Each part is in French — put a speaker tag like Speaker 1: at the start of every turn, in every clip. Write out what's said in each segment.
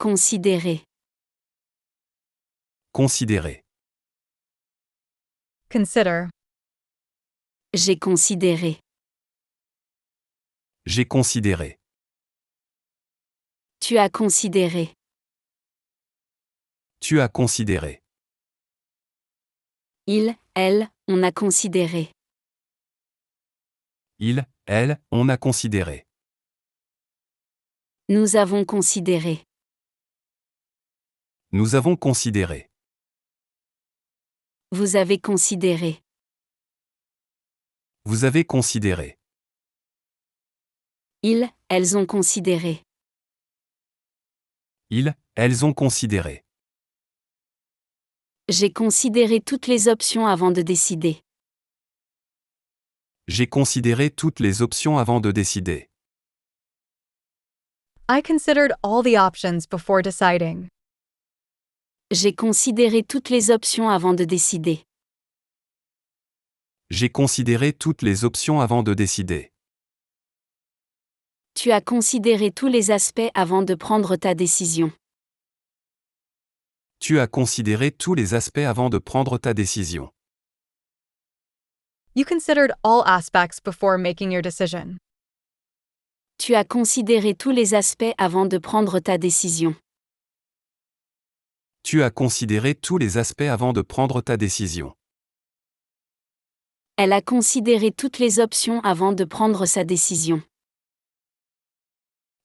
Speaker 1: Considérer.
Speaker 2: Considérer.
Speaker 3: Consider.
Speaker 1: J'ai considéré.
Speaker 2: J'ai considéré.
Speaker 1: Tu as considéré.
Speaker 2: Tu as considéré.
Speaker 1: Il, elle, on a considéré.
Speaker 2: Il, elle, on a considéré.
Speaker 1: Nous avons considéré.
Speaker 2: Nous avons considéré.
Speaker 1: Vous avez considéré.
Speaker 2: Vous avez considéré.
Speaker 1: Ils, elles ont considéré.
Speaker 2: Ils, elles ont considéré.
Speaker 1: J'ai considéré toutes les options avant de décider.
Speaker 2: J'ai considéré toutes les options avant de décider.
Speaker 3: I considered all the options before deciding.
Speaker 1: J'ai considéré toutes les options avant de décider.
Speaker 2: J'ai considéré toutes les options avant de décider.
Speaker 1: Tu as considéré tous les aspects avant de prendre ta décision.
Speaker 2: Tu as considéré tous les aspects avant de prendre ta décision.
Speaker 3: You considered all aspects before making your decision.
Speaker 1: Tu as considéré tous les aspects avant de prendre ta décision.
Speaker 2: Tu as considéré tous les aspects avant de prendre ta décision.
Speaker 1: Elle a considéré toutes les options avant de prendre sa décision.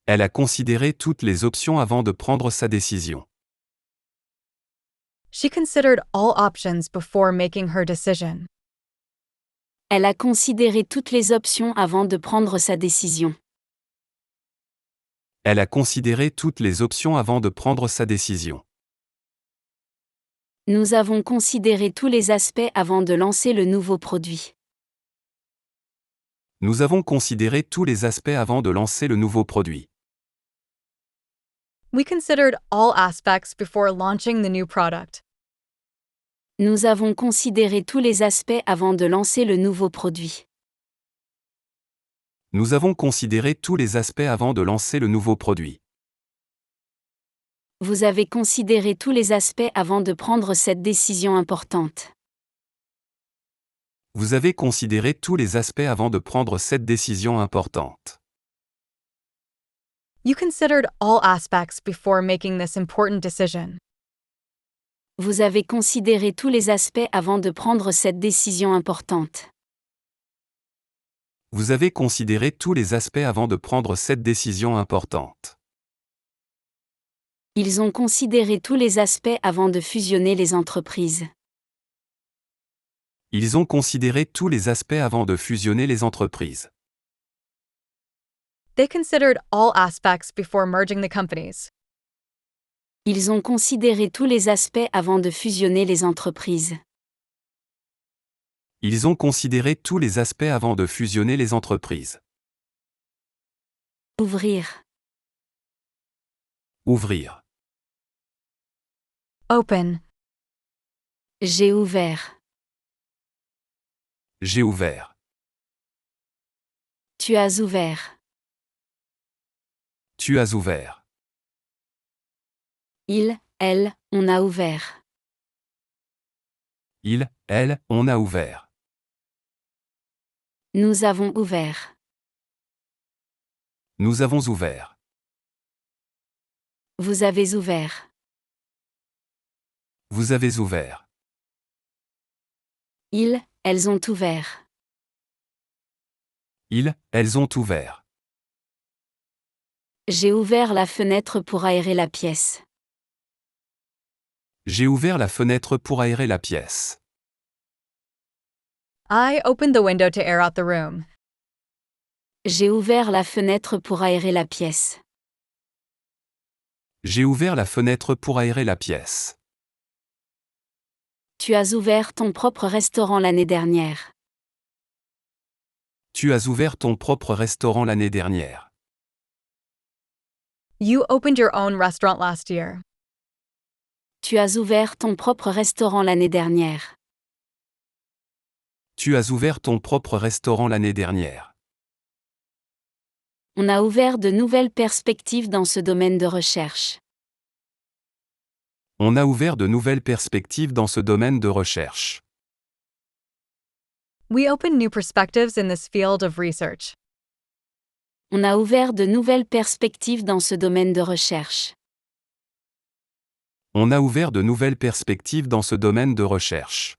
Speaker 2: Elle a considéré toutes les options avant de prendre sa décision.
Speaker 3: She considered all options before making her decision.
Speaker 1: Elle a considéré toutes les options avant de prendre sa décision.
Speaker 2: Elle a considéré toutes les options avant de prendre sa décision.
Speaker 1: Nous avons considéré tous les aspects avant de lancer le nouveau produit.
Speaker 2: Nous avons considéré tous les aspects avant de lancer le nouveau produit.
Speaker 3: We considered all aspects before launching the new product.
Speaker 1: Nous avons considéré tous les aspects avant de lancer le nouveau produit.
Speaker 2: Nous avons considéré tous les aspects avant de lancer le nouveau produit.
Speaker 1: Vous avez considéré tous les aspects avant de prendre cette décision importante.
Speaker 2: Vous avez considéré tous les aspects avant de prendre cette décision importante.
Speaker 3: You considered all aspects before making this important decision.
Speaker 1: Vous avez considéré tous les aspects avant de prendre cette décision importante.
Speaker 2: Vous avez considéré tous les aspects avant de prendre cette décision importante.
Speaker 1: Ils ont considéré tous les aspects avant de fusionner les entreprises.
Speaker 2: Ils ont considéré tous les aspects avant de fusionner les entreprises.
Speaker 3: They considered all aspects before merging the companies.
Speaker 1: Ils ont considéré tous les aspects avant de fusionner les entreprises.
Speaker 2: Ils ont considéré tous les aspects avant de fusionner les entreprises.
Speaker 1: Ouvrir.
Speaker 2: Ouvrir.
Speaker 3: Open.
Speaker 1: J'ai ouvert.
Speaker 2: J'ai ouvert.
Speaker 1: Tu as ouvert.
Speaker 2: Tu as ouvert.
Speaker 1: Il, elle, on a ouvert.
Speaker 2: Il, elle, on a ouvert.
Speaker 1: Nous avons ouvert.
Speaker 2: Nous avons ouvert.
Speaker 1: Vous avez ouvert.
Speaker 2: Vous avez ouvert.
Speaker 1: Ils, elles ont ouvert.
Speaker 2: Ils, elles ont ouvert.
Speaker 1: J'ai ouvert la fenêtre pour aérer la pièce.
Speaker 2: J'ai ouvert la fenêtre pour aérer la pièce.
Speaker 3: I opened the window to air out the room.
Speaker 1: J'ai ouvert la fenêtre pour aérer la pièce.
Speaker 2: J'ai ouvert la fenêtre pour aérer la pièce.
Speaker 1: Tu as ouvert ton propre restaurant l'année dernière.
Speaker 2: Tu as ouvert ton propre restaurant l'année dernière.
Speaker 3: You opened your own restaurant last year.
Speaker 1: Tu as ouvert ton propre restaurant l'année dernière.
Speaker 2: Tu as ouvert ton propre restaurant l'année dernière.
Speaker 1: On a ouvert de nouvelles perspectives dans ce domaine de recherche.
Speaker 2: On a ouvert de nouvelles perspectives dans ce domaine de recherche.
Speaker 3: We open new perspectives in this field of research.
Speaker 1: On a ouvert de nouvelles perspectives dans ce domaine de recherche.
Speaker 2: On a ouvert de nouvelles perspectives dans ce domaine de recherche.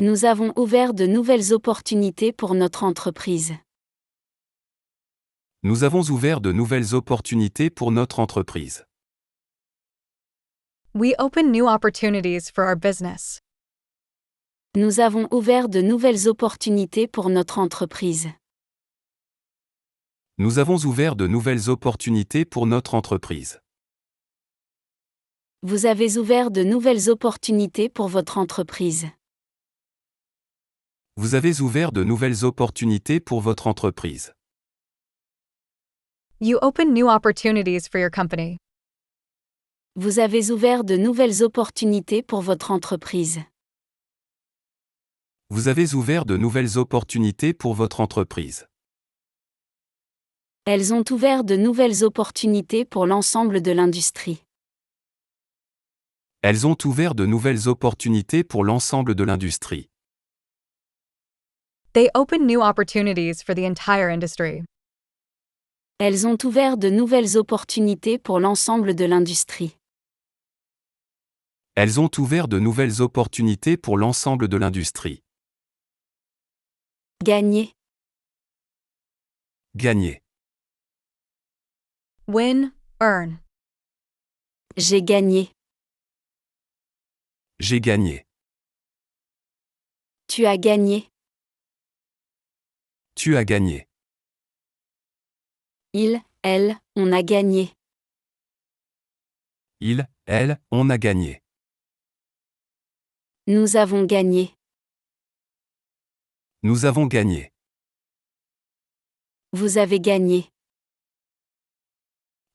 Speaker 1: Nous avons ouvert de nouvelles opportunités pour notre entreprise.
Speaker 2: Nous avons ouvert de nouvelles opportunités pour notre entreprise.
Speaker 3: We open new opportunities for our business.
Speaker 1: Nous avons ouvert de nouvelles opportunités pour notre entreprise.
Speaker 2: Nous avons ouvert de nouvelles opportunités pour notre entreprise.
Speaker 1: Vous avez ouvert de nouvelles opportunités pour votre entreprise.
Speaker 2: Vous avez ouvert de nouvelles opportunités pour votre entreprise.
Speaker 3: You open new opportunities for your company.
Speaker 1: Vous avez ouvert de nouvelles opportunités pour votre entreprise.
Speaker 2: Vous avez ouvert de nouvelles opportunités pour votre entreprise.
Speaker 1: Elles ont ouvert de nouvelles opportunités pour l'ensemble de l'industrie.
Speaker 2: Elles ont ouvert de nouvelles opportunités pour l'ensemble de l'industrie.
Speaker 3: They open new opportunities for the entire industry.
Speaker 1: Elles ont ouvert de nouvelles opportunités pour l'ensemble de l'industrie.
Speaker 2: Elles ont ouvert de nouvelles opportunités pour l'ensemble de l'industrie.
Speaker 1: Gagner.
Speaker 2: Gagner.
Speaker 3: Win, earn.
Speaker 1: J'ai gagné.
Speaker 2: J'ai gagné.
Speaker 1: Tu as gagné.
Speaker 2: Tu as gagné.
Speaker 1: Il, elle, on a gagné.
Speaker 2: Il, elle, on a gagné.
Speaker 1: Nous avons gagné.
Speaker 2: Nous avons gagné.
Speaker 1: Vous avez gagné.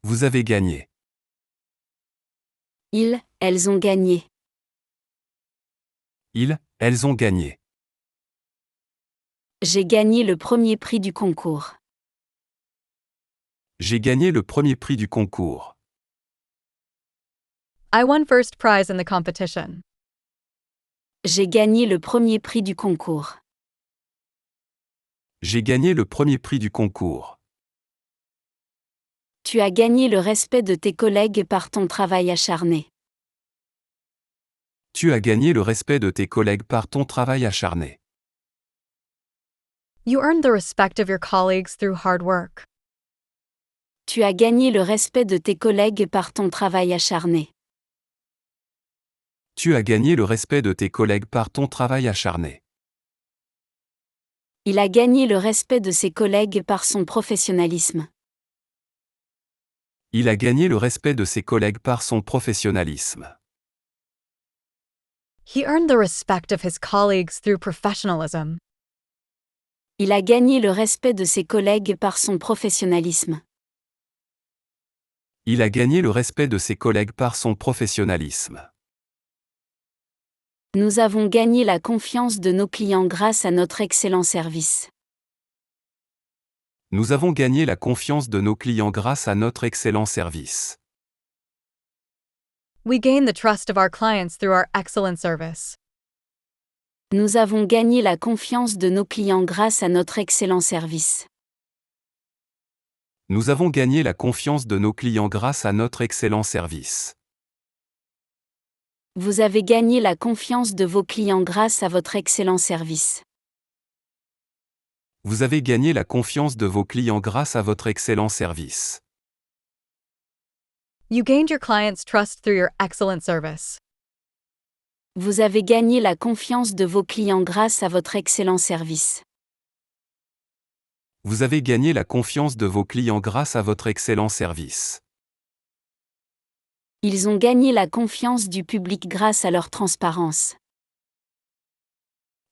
Speaker 2: Vous avez gagné.
Speaker 1: Ils, elles ont gagné.
Speaker 2: Ils, elles ont gagné.
Speaker 1: J'ai gagné le premier prix du concours.
Speaker 2: J'ai gagné le premier prix du concours.
Speaker 3: I won first prize in the competition.
Speaker 1: J'ai gagné le premier prix du concours.
Speaker 2: J'ai gagné le premier prix du concours.
Speaker 1: Tu as gagné le respect de tes collègues par ton travail acharné.
Speaker 2: Tu as gagné le respect de tes collègues par ton travail acharné.
Speaker 3: You earned the respect of your colleagues through hard work.
Speaker 1: Tu as gagné le respect de tes collègues par ton travail acharné.
Speaker 2: Tu as gagné le respect de tes collègues par ton travail acharné.
Speaker 1: Il a gagné le respect de ses collègues par son professionnalisme.
Speaker 2: Il a gagné le respect de ses collègues par son professionnalisme.
Speaker 3: He earned the respect of his colleagues through professionalism.
Speaker 1: Il a gagné le respect de ses collègues par son professionnalisme.
Speaker 2: Il a gagné le respect de ses collègues par son professionnalisme.
Speaker 1: Nous avons gagné la confiance de nos clients grâce à notre excellent service.
Speaker 2: Nous avons gagné la confiance de nos clients grâce à notre excellent service.
Speaker 3: We gain the trust of our clients through our excellent service.
Speaker 1: Nous avons gagné la confiance de nos clients grâce à notre excellent service.
Speaker 2: Nous avons gagné la confiance de nos clients grâce à notre excellent service.
Speaker 1: Vous avez gagné la confiance de vos clients grâce à votre excellent service.
Speaker 2: Vous avez gagné la confiance de vos clients grâce à votre excellent service.
Speaker 3: You gained your clients' trust through your excellent service.
Speaker 1: Vous avez gagné la confiance de vos clients grâce à votre excellent service.
Speaker 2: Vous avez gagné la confiance de vos clients grâce à votre excellent service.
Speaker 1: Ils ont gagné la confiance du public grâce à leur transparence.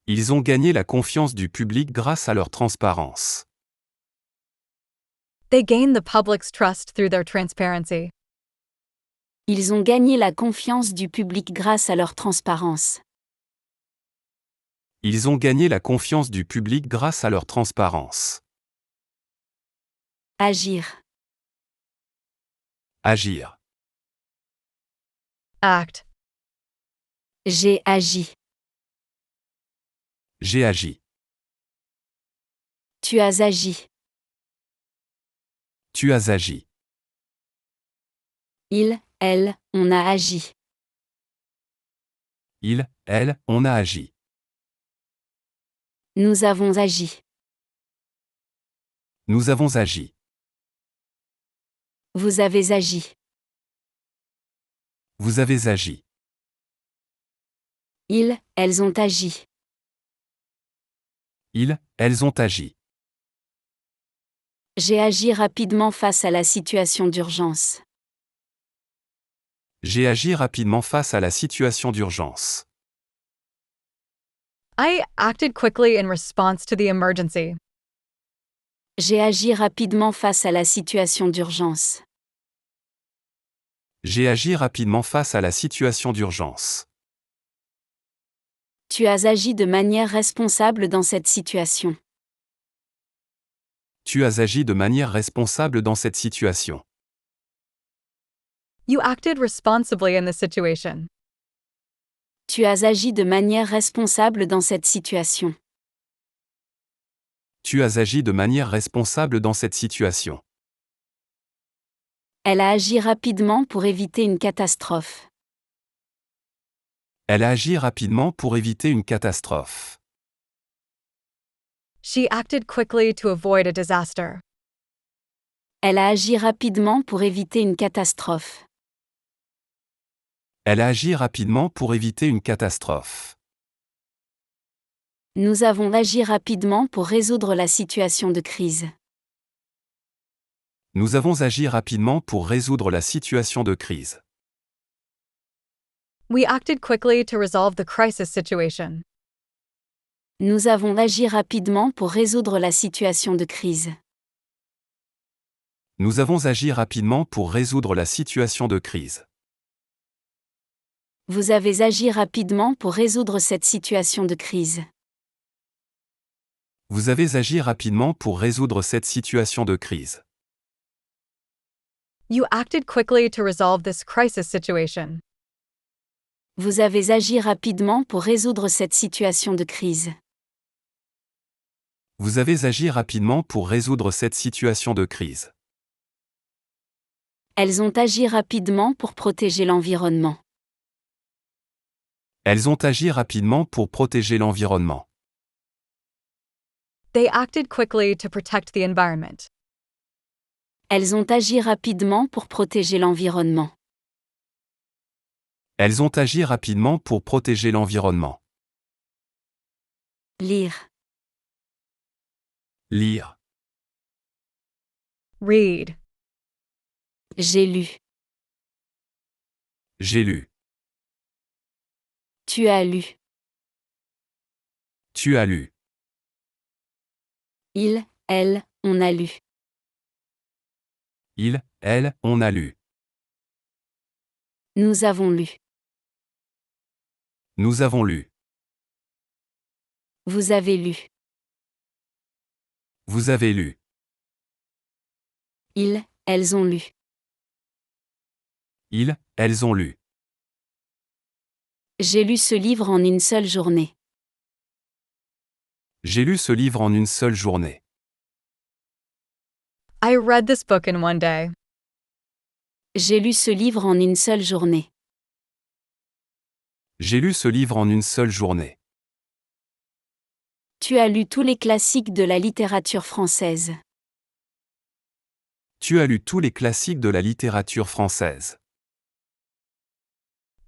Speaker 2: Ils ont gagné la confiance du public grâce à leur transparence.
Speaker 3: They gained the public's trust through their transparency.
Speaker 1: Ils ont gagné la confiance du public grâce à leur transparence.
Speaker 2: Ils ont gagné la confiance du public grâce à leur transparence.
Speaker 1: Agir.
Speaker 2: Agir.
Speaker 3: Act.
Speaker 1: J'ai agi.
Speaker 2: J'ai agi.
Speaker 1: Tu as agi.
Speaker 2: Tu as agi.
Speaker 1: Il, elle, on a agi.
Speaker 2: Il, elle, on a agi.
Speaker 1: Nous avons agi.
Speaker 2: Nous avons agi.
Speaker 1: Vous avez agi.
Speaker 2: Vous avez agi.
Speaker 1: Ils, elles ont agi.
Speaker 2: Ils, elles ont agi.
Speaker 1: J'ai agi rapidement face à la situation d'urgence.
Speaker 2: J'ai agi rapidement face à la situation d'urgence.
Speaker 3: I acted quickly in response to the emergency.
Speaker 1: J'ai agi rapidement face à la situation d'urgence.
Speaker 2: J'ai agi rapidement face à la situation d'urgence.
Speaker 1: Tu as agi de manière responsable dans cette situation.
Speaker 2: Tu as agi de manière responsable dans cette situation.
Speaker 3: You acted responsibly in this situation.
Speaker 1: Tu as agi de manière responsable dans cette situation.
Speaker 2: Tu as agi de manière responsable dans cette situation.
Speaker 1: Elle a agi rapidement pour éviter une catastrophe.
Speaker 2: Elle a agi rapidement pour éviter une catastrophe.
Speaker 3: She acted quickly to avoid a disaster.
Speaker 1: Elle a agi rapidement pour éviter une catastrophe.
Speaker 2: Elle a agi rapidement pour éviter une catastrophe.
Speaker 1: Nous avons agi rapidement pour résoudre la situation de crise.
Speaker 2: Nous avons agi rapidement pour résoudre la situation de crise.
Speaker 3: We acted quickly to resolve the crisis situation.
Speaker 1: Nous avons agi rapidement pour résoudre la situation de crise.
Speaker 2: Nous avons agi rapidement pour résoudre la situation de crise.
Speaker 1: Vous avez agi rapidement pour résoudre cette situation de crise.
Speaker 2: Vous avez agi rapidement pour résoudre cette situation de crise.
Speaker 3: You acted quickly to resolve this crisis situation.
Speaker 1: Vous avez agi rapidement pour résoudre cette situation de crise.
Speaker 2: Vous avez agi rapidement pour résoudre cette situation de crise.
Speaker 1: Elles ont agi rapidement pour protéger l'environnement.
Speaker 2: Elles ont agi rapidement pour protéger l'environnement.
Speaker 3: They acted quickly to protect the environment.
Speaker 1: Elles ont agi rapidement pour protéger l'environnement.
Speaker 2: Elles ont agi rapidement pour protéger l'environnement.
Speaker 1: Lire.
Speaker 2: Lire.
Speaker 3: Read.
Speaker 1: J'ai lu.
Speaker 2: J'ai lu.
Speaker 1: Tu as lu.
Speaker 2: Tu as lu.
Speaker 1: Il, elle, on a lu.
Speaker 2: Il, elle, on a lu.
Speaker 1: Nous avons lu.
Speaker 2: Nous avons lu.
Speaker 1: Vous avez lu.
Speaker 2: Vous avez lu.
Speaker 1: Ils, elles ont lu.
Speaker 2: Ils, elles ont lu.
Speaker 1: J'ai lu ce livre en une seule journée.
Speaker 2: J'ai lu ce livre en une seule journée.
Speaker 3: I read this book in one day.
Speaker 1: J'ai lu ce livre en une seule journée.
Speaker 2: J'ai lu ce livre en une seule journée.
Speaker 1: Tu as lu tous les classiques de la littérature française.
Speaker 2: Tu as lu tous les classiques de la littérature française.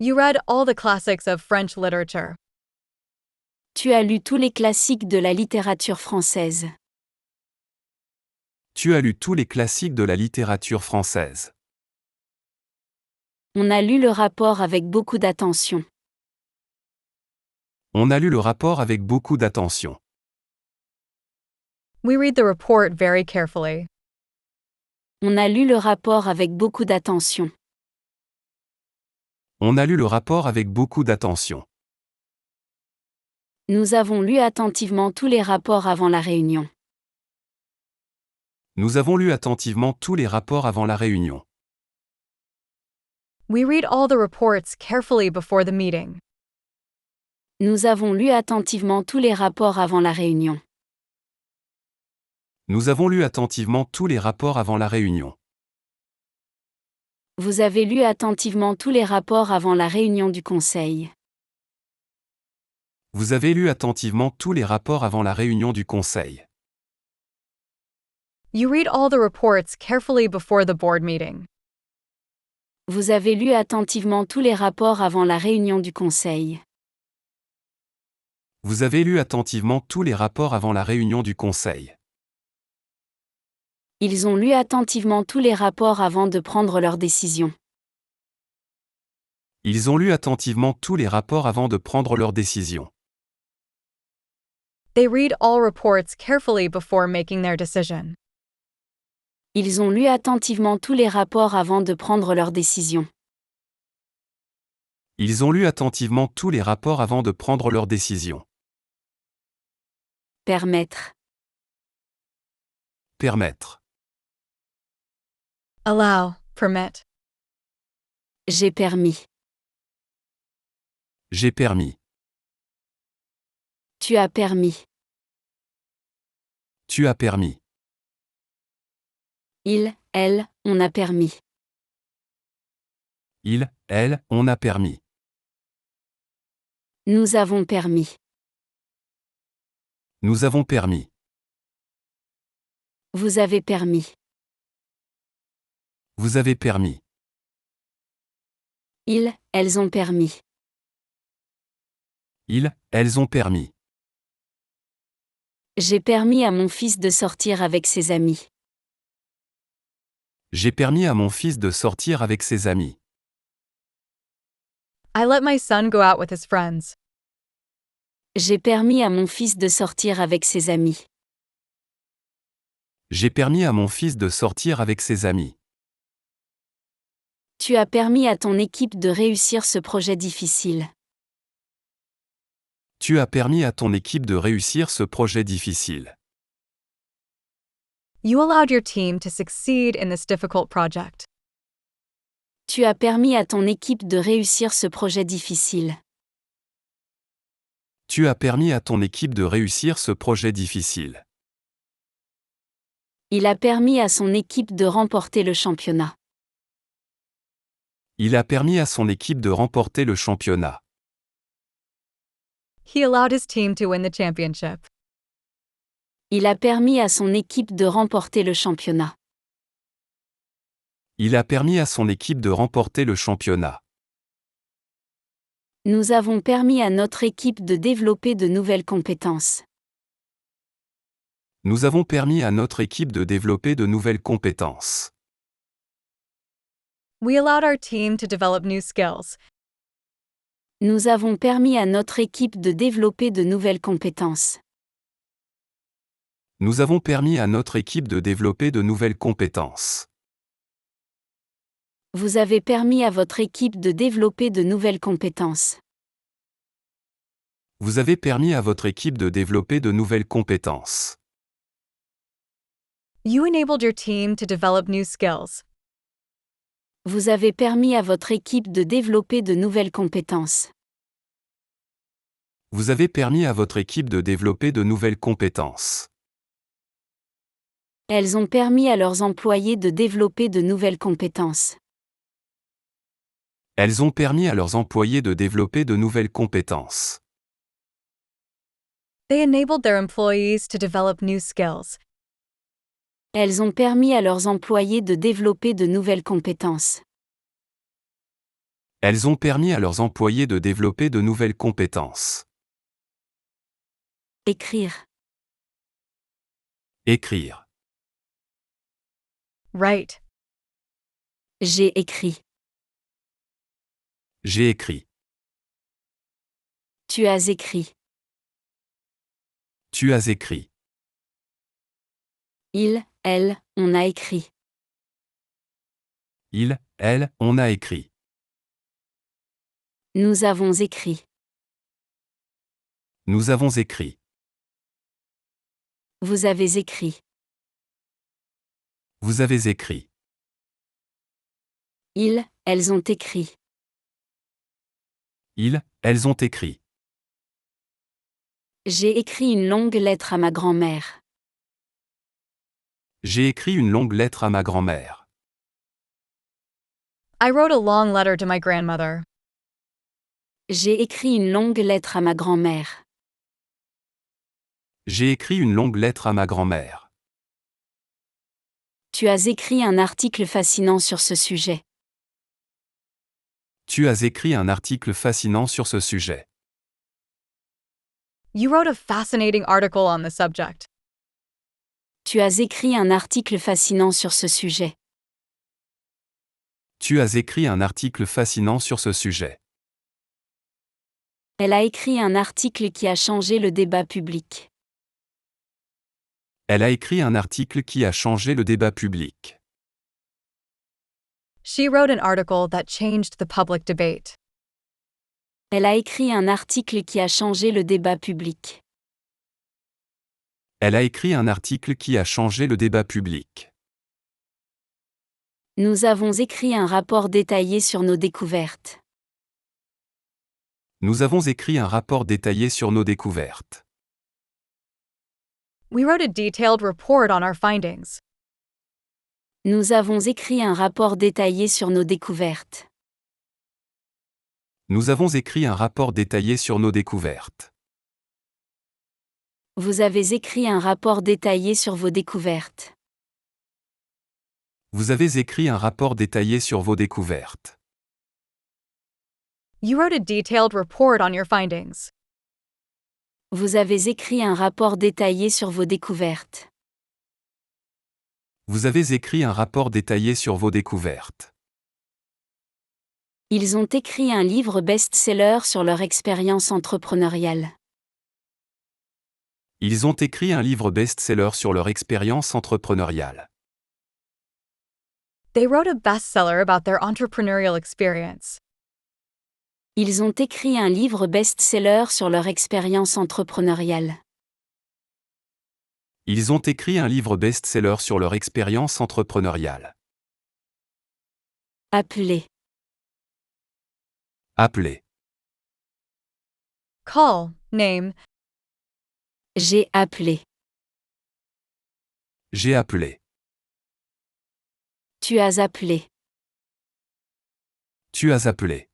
Speaker 3: You read all the classics of French literature.
Speaker 1: Tu as lu tous les classiques de la littérature française.
Speaker 2: Tu as lu tous les classiques de la littérature française.
Speaker 1: On a lu le rapport avec beaucoup d'attention.
Speaker 2: On a lu le rapport avec beaucoup d'attention.
Speaker 3: We read the report very carefully.
Speaker 1: On a lu le rapport avec beaucoup d'attention.
Speaker 2: On a lu le rapport avec beaucoup d'attention.
Speaker 1: Nous avons lu attentivement tous les rapports avant la réunion.
Speaker 2: Nous avons lu attentivement tous les rapports avant la réunion.
Speaker 3: We read all the reports carefully before the meeting.
Speaker 1: Nous avons lu attentivement tous les rapports avant la réunion.
Speaker 2: Nous avons lu attentivement tous les rapports avant la réunion.
Speaker 1: Vous avez lu attentivement tous les rapports avant la réunion du Conseil.
Speaker 2: Vous avez lu attentivement tous les rapports avant la réunion du Conseil.
Speaker 3: You read all the reports carefully before the board meeting.
Speaker 1: Vous avez lu attentivement tous les rapports avant la réunion du Conseil.
Speaker 2: Vous avez lu attentivement tous les rapports avant la réunion du Conseil.
Speaker 1: Ils ont lu attentivement tous les rapports avant de prendre leur décision.
Speaker 2: Ils ont lu attentivement tous les rapports avant de prendre leur décision.
Speaker 3: They read all reports carefully before making their decision.
Speaker 1: Ils ont lu attentivement tous les rapports avant de prendre leur décision.
Speaker 2: Ils ont lu attentivement tous les rapports avant de prendre leur décision.
Speaker 1: Permettre.
Speaker 2: Permettre.
Speaker 3: Allow, permit.
Speaker 1: J'ai permis.
Speaker 2: J'ai permis.
Speaker 1: Tu as permis.
Speaker 2: Tu as permis.
Speaker 1: Il, elle, on a permis.
Speaker 2: Il, elle, on a permis.
Speaker 1: Nous avons permis.
Speaker 2: Nous avons permis.
Speaker 1: Vous avez permis.
Speaker 2: Vous avez permis.
Speaker 1: Ils, elles ont permis.
Speaker 2: Ils, elles ont permis.
Speaker 1: J'ai permis à mon fils de sortir avec ses amis.
Speaker 2: J'ai permis à mon fils de sortir avec ses amis.
Speaker 3: I let my son go out with his friends.
Speaker 1: J'ai permis à mon fils de sortir avec ses amis.
Speaker 2: J'ai permis à mon fils de sortir avec ses amis.
Speaker 1: Tu as permis à ton équipe de réussir ce projet difficile.
Speaker 2: Tu as permis à ton équipe de réussir ce projet difficile.
Speaker 3: You allowed your team to succeed in this difficult project.
Speaker 1: Tu as permis à ton équipe de réussir ce projet difficile.
Speaker 2: Tu as permis à ton équipe de réussir ce projet difficile.
Speaker 1: Il a permis à son équipe de remporter le championnat.
Speaker 2: Il a permis à son équipe de remporter le championnat.
Speaker 3: He allowed his team to win the championship.
Speaker 1: Il a permis à son équipe de remporter le championnat.
Speaker 2: Il a permis à son équipe de remporter le championnat.
Speaker 1: Nous avons permis à notre équipe de développer de nouvelles compétences.
Speaker 2: Nous avons permis à notre équipe de développer de nouvelles compétences.
Speaker 3: We allowed our team to develop new skills.
Speaker 1: Nous avons permis à notre équipe de développer de nouvelles compétences.
Speaker 2: Nous avons permis à notre équipe de développer de nouvelles compétences.
Speaker 1: Vous avez permis à votre équipe de développer de nouvelles compétences.
Speaker 2: Vous avez permis à votre équipe de développer de nouvelles compétences.
Speaker 3: You enabled your team to develop new skills.
Speaker 1: Vous avez permis à votre équipe de développer de nouvelles compétences.
Speaker 2: Vous avez permis à votre équipe de développer de nouvelles compétences.
Speaker 1: Elles ont permis à leurs employés de développer de nouvelles compétences.
Speaker 2: Elles ont permis à leurs employés de développer de nouvelles compétences.
Speaker 3: They enabled their employees to develop new skills.
Speaker 1: Elles ont permis à leurs employés de développer de nouvelles compétences.
Speaker 2: Elles ont permis à leurs employés de développer de nouvelles compétences.
Speaker 1: Écrire.
Speaker 2: Écrire.
Speaker 3: Write.
Speaker 1: J'ai écrit.
Speaker 2: J'ai écrit.
Speaker 1: Tu as écrit.
Speaker 2: Tu as écrit.
Speaker 1: Il, elle, on a écrit.
Speaker 2: Il, elle, on a écrit.
Speaker 1: Nous avons écrit.
Speaker 2: Nous avons écrit.
Speaker 1: Vous avez écrit.
Speaker 2: Vous avez écrit.
Speaker 1: Elles ont écrit.
Speaker 2: Elles ont écrit.
Speaker 1: J'ai écrit une longue lettre à ma grand-mère.
Speaker 2: J'ai écrit une longue lettre à ma grand-mère.
Speaker 3: I wrote a long letter to my grandmother.
Speaker 1: J'ai écrit une longue lettre à ma grand-mère.
Speaker 2: J'ai écrit une longue lettre à ma grand-mère.
Speaker 1: Tu as écrit un article fascinant sur ce sujet.
Speaker 2: Tu as écrit un article fascinant sur ce sujet.
Speaker 3: You wrote a fascinating article on the subject.
Speaker 1: Tu as écrit un article fascinant sur ce sujet.
Speaker 2: Tu as écrit un article fascinant sur ce sujet.
Speaker 1: Elle a écrit un article qui a changé le débat public.
Speaker 2: Elle a écrit un article qui a changé le débat public.
Speaker 3: She wrote an article that changed the public debate.
Speaker 1: Elle a écrit un article qui a changé le débat public.
Speaker 2: Elle a écrit un article qui a changé le débat public.
Speaker 1: Nous avons écrit un rapport détaillé sur nos découvertes.
Speaker 2: Nous avons écrit un rapport détaillé sur nos découvertes.
Speaker 3: We wrote a detailed report on our findings.
Speaker 1: Nous avons écrit un rapport détaillé sur nos découvertes.
Speaker 2: Nous avons écrit un rapport détaillé sur nos découvertes.
Speaker 1: Vous avez écrit un rapport détaillé sur vos découvertes.
Speaker 2: Vous avez écrit un rapport détaillé sur vos découvertes.
Speaker 3: You wrote a detailed report on your findings.
Speaker 1: Vous avez écrit un rapport détaillé sur vos découvertes.
Speaker 2: Vous avez écrit un rapport détaillé sur vos découvertes.
Speaker 1: Ils ont écrit un livre best-seller sur leur expérience entrepreneuriale.
Speaker 2: Ils ont écrit un livre best-seller sur leur expérience entrepreneuriale.
Speaker 3: They wrote a bestseller about their entrepreneurial experience.
Speaker 1: Ils ont écrit un livre best-seller sur leur expérience entrepreneuriale.
Speaker 2: Ils ont écrit un livre best-seller sur leur expérience entrepreneuriale.
Speaker 1: Appelez.
Speaker 2: Appelez.
Speaker 3: Call, name.
Speaker 1: J'ai appelé.
Speaker 2: J'ai appelé.
Speaker 1: Tu as appelé.
Speaker 2: Tu as appelé.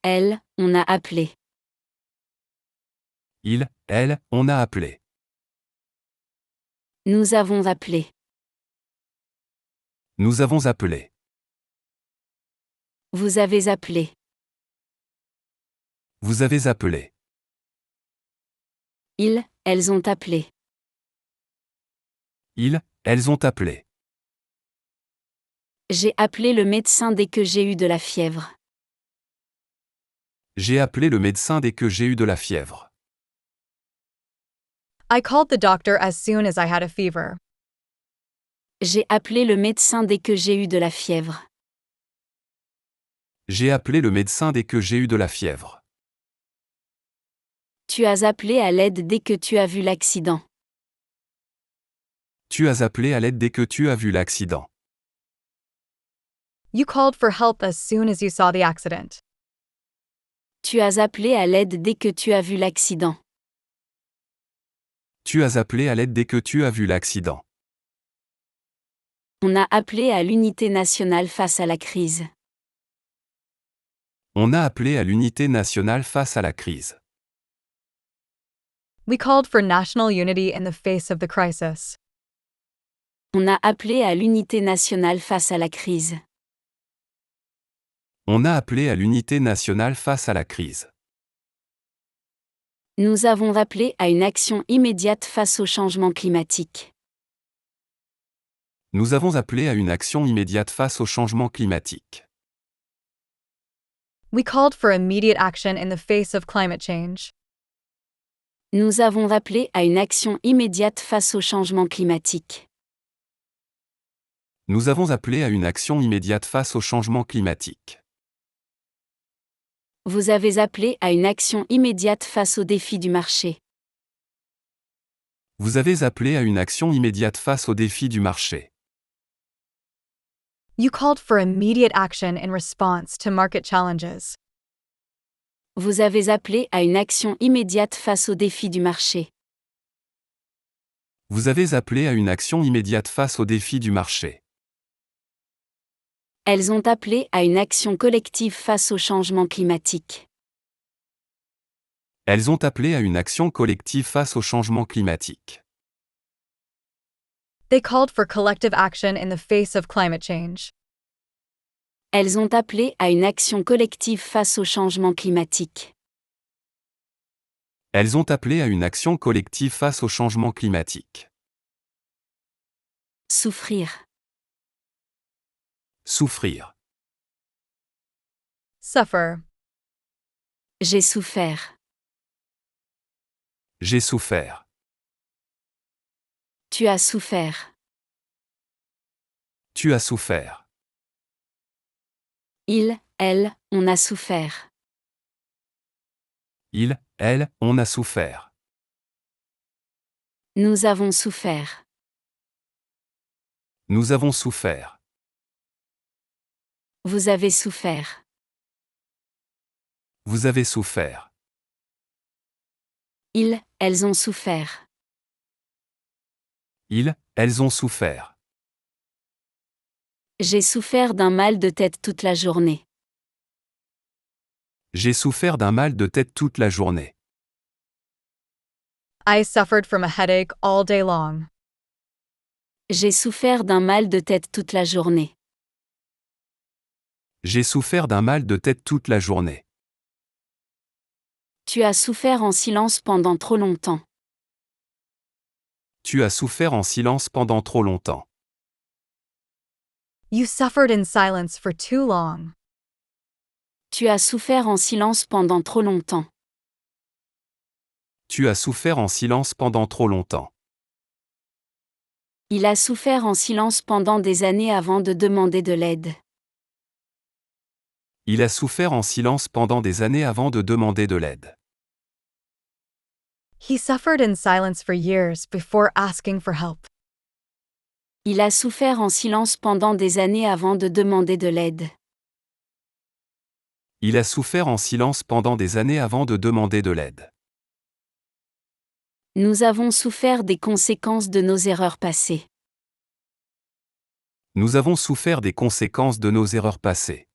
Speaker 1: Elle, on a appelé.
Speaker 2: Elle, on a appelé.
Speaker 1: Nous avons appelé.
Speaker 2: Nous avons appelé.
Speaker 1: Vous avez appelé.
Speaker 2: Vous avez appelé.
Speaker 1: Elles ont appelé.
Speaker 2: Elles ont appelé.
Speaker 1: J'ai appelé le médecin dès que j'ai eu de la fièvre.
Speaker 2: J'ai appelé le médecin dès que j'ai eu de la fièvre.
Speaker 3: I called the doctor as soon as I had a fever.
Speaker 1: J'ai appelé le médecin dès que j'ai eu de la fièvre.
Speaker 2: J'ai appelé le médecin dès que j'ai eu de la fièvre.
Speaker 1: Tu as appelé à l'aide dès que tu as vu l'accident.
Speaker 2: Tu as appelé à l'aide dès que tu as vu l'accident.
Speaker 3: You called for help as soon as you saw the accident.
Speaker 1: Tu as appelé à l'aide dès que tu as vu l'accident.
Speaker 2: Tu as appelé à l'aide dès que tu as vu l'accident.
Speaker 1: On a appelé à l'unité nationale face à la crise.
Speaker 2: On a appelé à l'unité nationale face à la crise.
Speaker 3: We called for national unity in the face of the crisis.
Speaker 1: On a appelé à l'unité nationale face à la crise.
Speaker 2: On a appelé à l'unité nationale face à la crise.
Speaker 1: Nous avons appelé à une action immédiate face au changement climatique.
Speaker 2: Nous avons appelé à une action immédiate face au changement climatique.
Speaker 3: We called for immediate action in the face of climate change.
Speaker 1: Nous avons appelé à une action immédiate face au changement climatique.
Speaker 2: Nous avons appelé à une action immédiate face au changement climatique.
Speaker 1: Vous avez appelé à une action immédiate face aux défis du marché.
Speaker 2: Vous avez appelé à une action immédiate face aux défis du marché.
Speaker 3: You called for immediate action in response to market challenges.
Speaker 1: Vous avez appelé à une action immédiate face aux défis du marché.
Speaker 2: Vous avez appelé à une action immédiate face aux défis du marché.
Speaker 1: Elles ont appelé à une action collective face au changement climatique.
Speaker 2: Elles ont appelé à une action collective face au changement climatique.
Speaker 3: They called for collective action in the face of climate change.
Speaker 1: Elles ont appelé à une action collective face au changement climatique.
Speaker 2: Elles ont appelé à une action collective face au changement climatique.
Speaker 1: Souffrir.
Speaker 2: Souffrir.
Speaker 3: Suffer.
Speaker 1: J'ai souffert.
Speaker 2: J'ai souffert.
Speaker 1: Tu as souffert.
Speaker 2: Tu as souffert.
Speaker 1: Il, elle, on a souffert.
Speaker 2: Il, elle, on a souffert.
Speaker 1: Nous avons souffert.
Speaker 2: Nous avons souffert.
Speaker 1: Vous avez souffert.
Speaker 2: Vous avez souffert.
Speaker 1: Ils, elles ont souffert.
Speaker 2: Ils, elles ont souffert.
Speaker 1: J'ai souffert d'un mal de tête toute la journée.
Speaker 2: J'ai souffert d'un mal de tête toute la journée.
Speaker 3: I suffered from a headache all day long.
Speaker 1: J'ai souffert d'un mal de tête toute la journée.
Speaker 2: J'ai souffert d'un mal de tête toute la journée.
Speaker 1: Tu as souffert en silence pendant trop longtemps.
Speaker 2: Tu as souffert en silence pendant trop longtemps.
Speaker 3: You suffered in silence for too long.
Speaker 1: Tu as souffert en silence pendant trop longtemps.
Speaker 2: Tu as souffert en silence pendant trop longtemps.
Speaker 1: Il a souffert en silence pendant des années avant de demander de l'aide.
Speaker 2: Il a souffert en silence pendant des années avant de demander de l'aide.
Speaker 3: He suffered in silence for years before asking for help.
Speaker 1: Il a souffert en silence pendant des années avant de demander de l'aide.
Speaker 2: Il a souffert en silence pendant des années avant de demander de l'aide.
Speaker 1: Nous avons souffert des conséquences de nos erreurs passées.
Speaker 2: Nous avons souffert des conséquences de nos erreurs passées.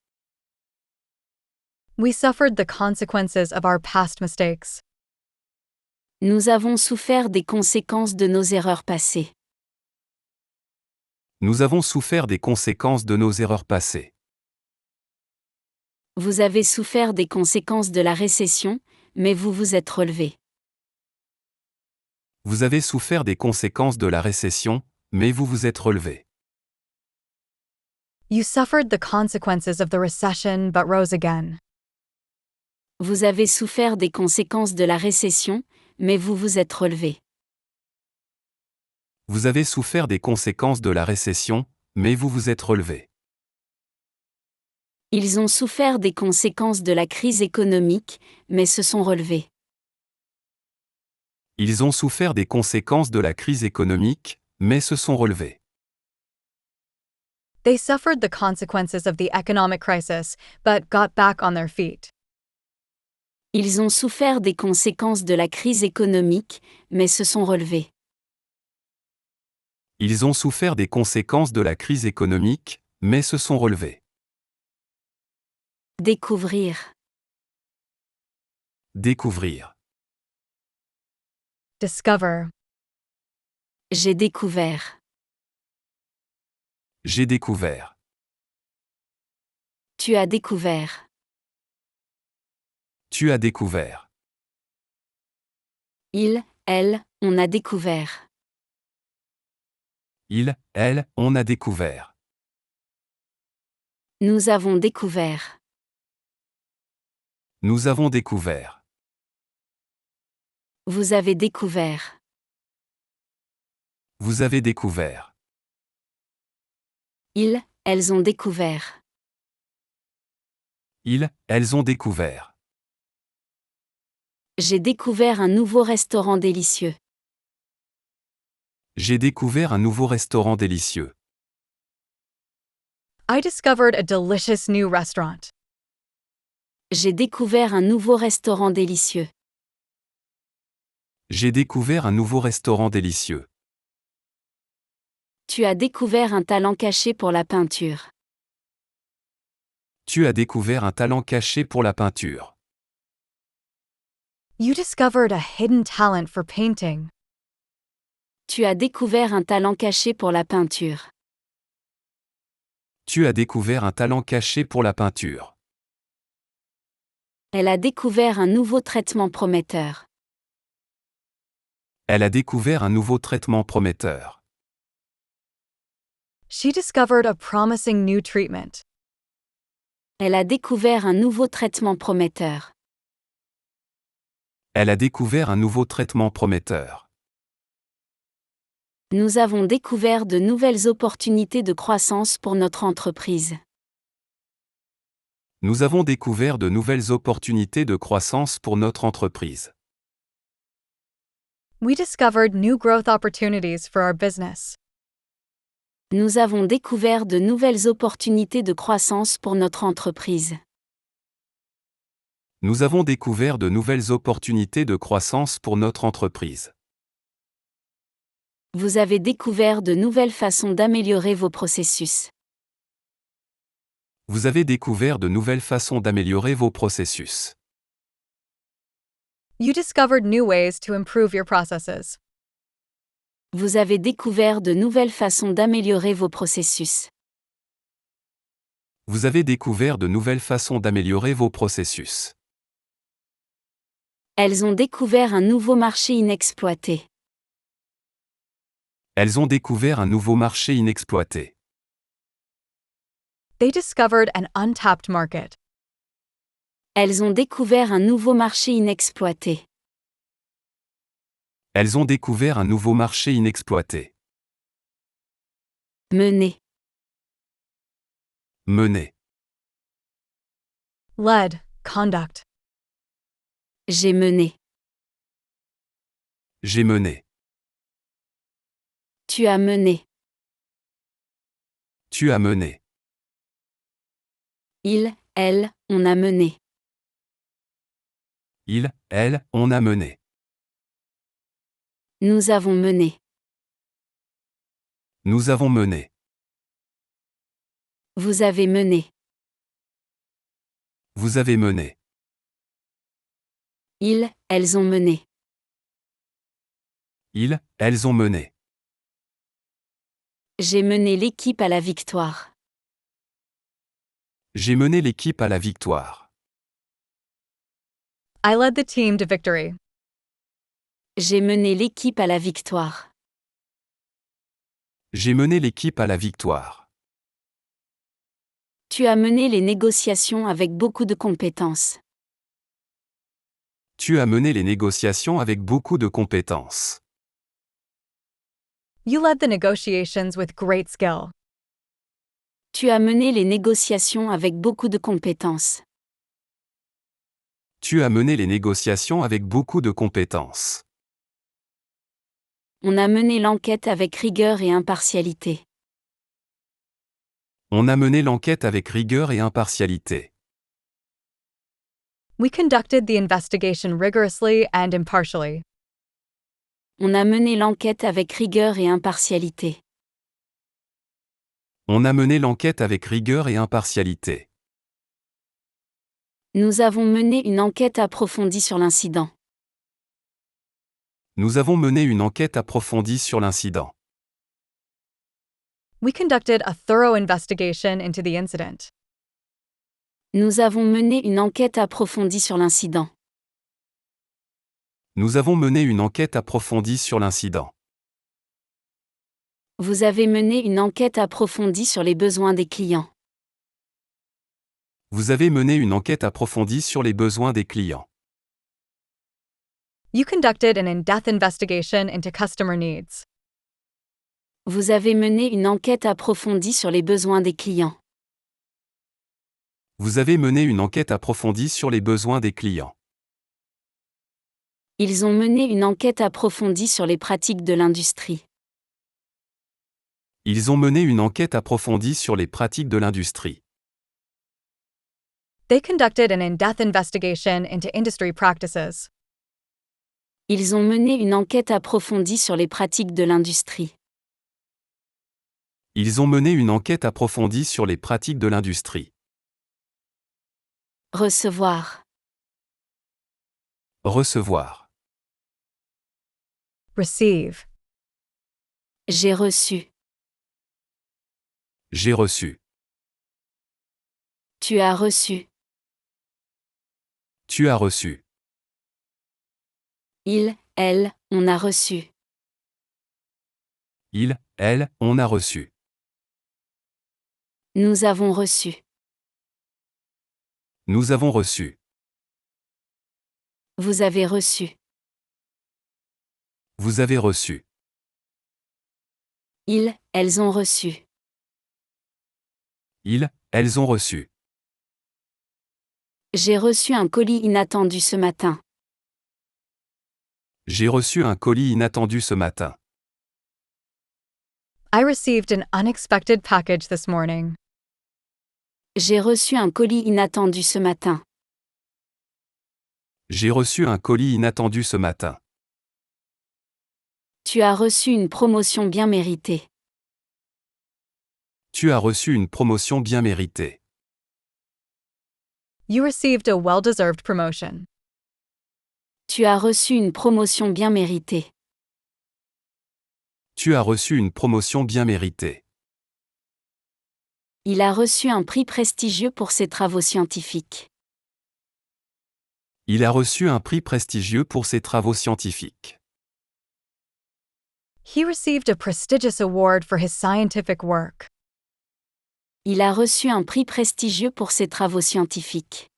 Speaker 3: We suffered the consequences of our past mistakes.
Speaker 1: Nous avons souffert des conséquences de nos erreurs passées.
Speaker 2: Nous avons souffert des conséquences de nos erreurs passées.
Speaker 1: Vous avez souffert des conséquences de la récession, mais vous vous êtes relevé.
Speaker 2: Vous avez souffert des conséquences de la récession, mais vous vous êtes relevé.
Speaker 3: You suffered the consequences of the recession but rose again.
Speaker 1: Vous avez souffert des conséquences de la récession, mais vous vous êtes relevé.
Speaker 2: Vous avez souffert des conséquences de la récession, mais vous vous êtes relevé.
Speaker 1: Ils ont souffert des conséquences de la crise économique, mais se sont relevés.
Speaker 2: Ils ont souffert des conséquences de la crise économique, mais se sont relevés.
Speaker 3: They suffered the consequences of the economic crisis but got back on their feet.
Speaker 1: Ils ont souffert des conséquences de la crise économique, mais se sont relevés.
Speaker 2: Ils ont souffert des conséquences de la crise économique, mais se sont relevés.
Speaker 1: Découvrir.
Speaker 2: Découvrir.
Speaker 3: Discover.
Speaker 1: J'ai découvert.
Speaker 2: J'ai découvert.
Speaker 1: Tu as découvert.
Speaker 2: Tu as découvert.
Speaker 1: Il, elle, on a découvert.
Speaker 2: Il, elle, on a découvert.
Speaker 1: Nous avons découvert.
Speaker 2: Nous avons découvert.
Speaker 1: Vous avez découvert.
Speaker 2: Vous avez découvert.
Speaker 1: Ils, elles ont découvert.
Speaker 2: Ils, elles ont découvert.
Speaker 1: J'ai découvert un nouveau restaurant délicieux.
Speaker 2: J'ai découvert un nouveau restaurant délicieux.
Speaker 3: I discovered a delicious new restaurant.
Speaker 1: J'ai découvert un nouveau restaurant délicieux.
Speaker 2: J'ai découvert un nouveau restaurant délicieux.
Speaker 1: Tu as découvert un talent caché pour la peinture.
Speaker 2: Tu as découvert un talent caché pour la peinture.
Speaker 3: You discovered a hidden talent for painting.
Speaker 1: Tu as découvert un talent caché pour la peinture.
Speaker 2: Tu as découvert un talent caché pour la peinture.
Speaker 1: Elle a découvert un nouveau traitement prometteur.
Speaker 2: Elle a découvert un nouveau traitement prometteur.
Speaker 3: She discovered a promising new treatment.
Speaker 1: Elle a découvert un nouveau traitement prometteur.
Speaker 2: Elle a découvert un nouveau traitement prometteur.
Speaker 1: Nous avons découvert de nouvelles opportunités de croissance pour notre entreprise.
Speaker 2: Nous avons découvert de nouvelles opportunités de croissance pour notre entreprise.
Speaker 3: We discovered new growth opportunities for our business.
Speaker 1: Nous avons découvert de nouvelles opportunités de croissance pour notre entreprise.
Speaker 2: Nous avons découvert de nouvelles opportunités de croissance pour notre entreprise.
Speaker 1: Vous avez découvert de nouvelles façons d'améliorer vos processus.
Speaker 2: Vous avez découvert de nouvelles façons d'améliorer vos processus.
Speaker 3: You discovered new ways to improve your processes.
Speaker 1: Vous avez découvert de nouvelles façons d'améliorer vos processus.
Speaker 2: Vous avez découvert de nouvelles façons d'améliorer vos processus.
Speaker 1: Elles ont découvert un nouveau marché inexploité.
Speaker 2: Elles ont découvert un nouveau marché inexploité.
Speaker 3: They discovered an untapped market.
Speaker 1: Elles ont découvert un nouveau marché inexploité.
Speaker 2: Elles ont découvert un nouveau marché inexploité.
Speaker 1: Mener.
Speaker 2: Mener.
Speaker 3: Led, conduct.
Speaker 1: J'ai mené.
Speaker 2: J'ai mené.
Speaker 1: Tu as mené.
Speaker 2: Tu as mené.
Speaker 1: Il, elle, on a mené.
Speaker 2: Il, elle, on a mené.
Speaker 1: Nous avons mené.
Speaker 2: Nous avons mené.
Speaker 1: Vous avez mené.
Speaker 2: Vous avez mené.
Speaker 1: Ils, elles ont mené.
Speaker 2: Ils, elles ont mené.
Speaker 1: J'ai mené l'équipe à la victoire.
Speaker 2: J'ai mené l'équipe à la victoire.
Speaker 3: I led the team to victory.
Speaker 1: J'ai mené l'équipe à la victoire.
Speaker 2: J'ai mené l'équipe à la victoire.
Speaker 1: Tu as mené les négociations avec beaucoup de compétences.
Speaker 2: Tu as mené les négociations avec beaucoup de compétences.
Speaker 3: You led the negotiations with great skill.
Speaker 1: Tu as mené les négociations avec beaucoup de compétences.
Speaker 2: Tu as mené les négociations avec beaucoup de compétences.
Speaker 1: On a mené l'enquête avec rigueur et impartialité.
Speaker 2: On a mené l'enquête avec rigueur et impartialité.
Speaker 3: We conducted the investigation rigorously and impartially.
Speaker 1: On a mené l'enquête avec rigueur et impartialité.
Speaker 2: On a mené l'enquête avec rigueur et impartialité.
Speaker 1: Nous avons mené une enquête approfondie sur l'incident.
Speaker 2: Nous avons mené une enquête approfondie sur l'incident.
Speaker 3: We conducted a thorough investigation into the incident.
Speaker 1: Nous avons mené une enquête approfondie sur l'incident.
Speaker 2: Nous avons mené une enquête approfondie sur l'incident.
Speaker 1: Vous avez mené une enquête approfondie sur les besoins des clients.
Speaker 2: Vous avez mené une enquête approfondie sur les besoins des clients.
Speaker 3: You conducted an in-depth investigation into customer needs.
Speaker 1: Vous avez mené une enquête approfondie sur les besoins des clients.
Speaker 2: Vous avez mené une enquête approfondie sur les besoins des clients.
Speaker 1: Ils ont mené une enquête approfondie sur les pratiques de l'industrie.
Speaker 2: Ils ont mené une enquête approfondie sur les pratiques de l'industrie.
Speaker 3: They conducted an in-depth investigation into industry practices.
Speaker 1: Ils ont mené une enquête approfondie sur les pratiques de l'industrie.
Speaker 2: Ils ont mené une enquête approfondie sur les pratiques de l'industrie.
Speaker 1: Recevoir.
Speaker 2: Recevoir.
Speaker 3: Receive.
Speaker 1: J'ai reçu.
Speaker 2: J'ai reçu.
Speaker 1: Tu as reçu.
Speaker 2: Tu as reçu.
Speaker 1: Il, elle, on a reçu.
Speaker 2: Il, elle, on a reçu.
Speaker 1: Nous avons reçu.
Speaker 2: Nous avons reçu.
Speaker 1: Vous avez reçu.
Speaker 2: Vous avez reçu.
Speaker 1: Ils, elles ont reçu.
Speaker 2: Ils, elles ont reçu.
Speaker 1: J'ai reçu un colis inattendu ce matin.
Speaker 2: J'ai reçu un colis inattendu ce matin.
Speaker 3: I received an unexpected package this morning.
Speaker 1: J'ai reçu un colis inattendu ce matin.
Speaker 2: J'ai reçu un colis inattendu ce matin.
Speaker 1: Tu as reçu une promotion bien méritée.
Speaker 2: Tu as reçu une promotion bien méritée.
Speaker 3: You received a well-deserved promotion.
Speaker 1: Tu as reçu une promotion bien méritée.
Speaker 2: Tu as reçu une promotion bien méritée.
Speaker 1: Il a reçu un prix prestigieux pour ses travaux scientifiques.
Speaker 2: Il a reçu un prix prestigieux pour ses travaux scientifiques.
Speaker 3: He received a prestigious award for his scientific work.
Speaker 1: Il a reçu un prix prestigieux pour ses travaux scientifiques.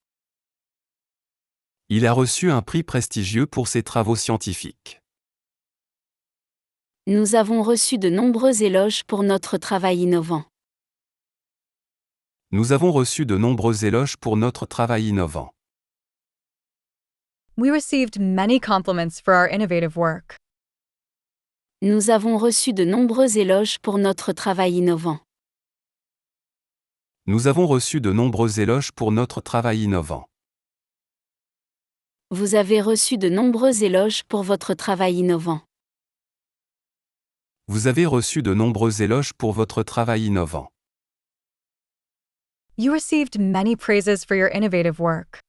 Speaker 2: Il a reçu un prix prestigieux pour ses travaux scientifiques.
Speaker 1: Nous avons reçu de nombreux éloges pour notre travail innovant.
Speaker 2: Nous avons reçu de nombreux éloges pour notre travail innovant.
Speaker 3: We received many compliments for our innovative work.
Speaker 1: Nous avons reçu de nombreux éloges pour notre travail innovant.
Speaker 2: Nous avons reçu de nombreux éloges pour notre travail innovant.
Speaker 1: Vous avez reçu de nombreux éloges pour votre travail innovant.
Speaker 2: Vous avez reçu de nombreux éloges pour votre travail innovant.
Speaker 3: You received many praises for your innovative work.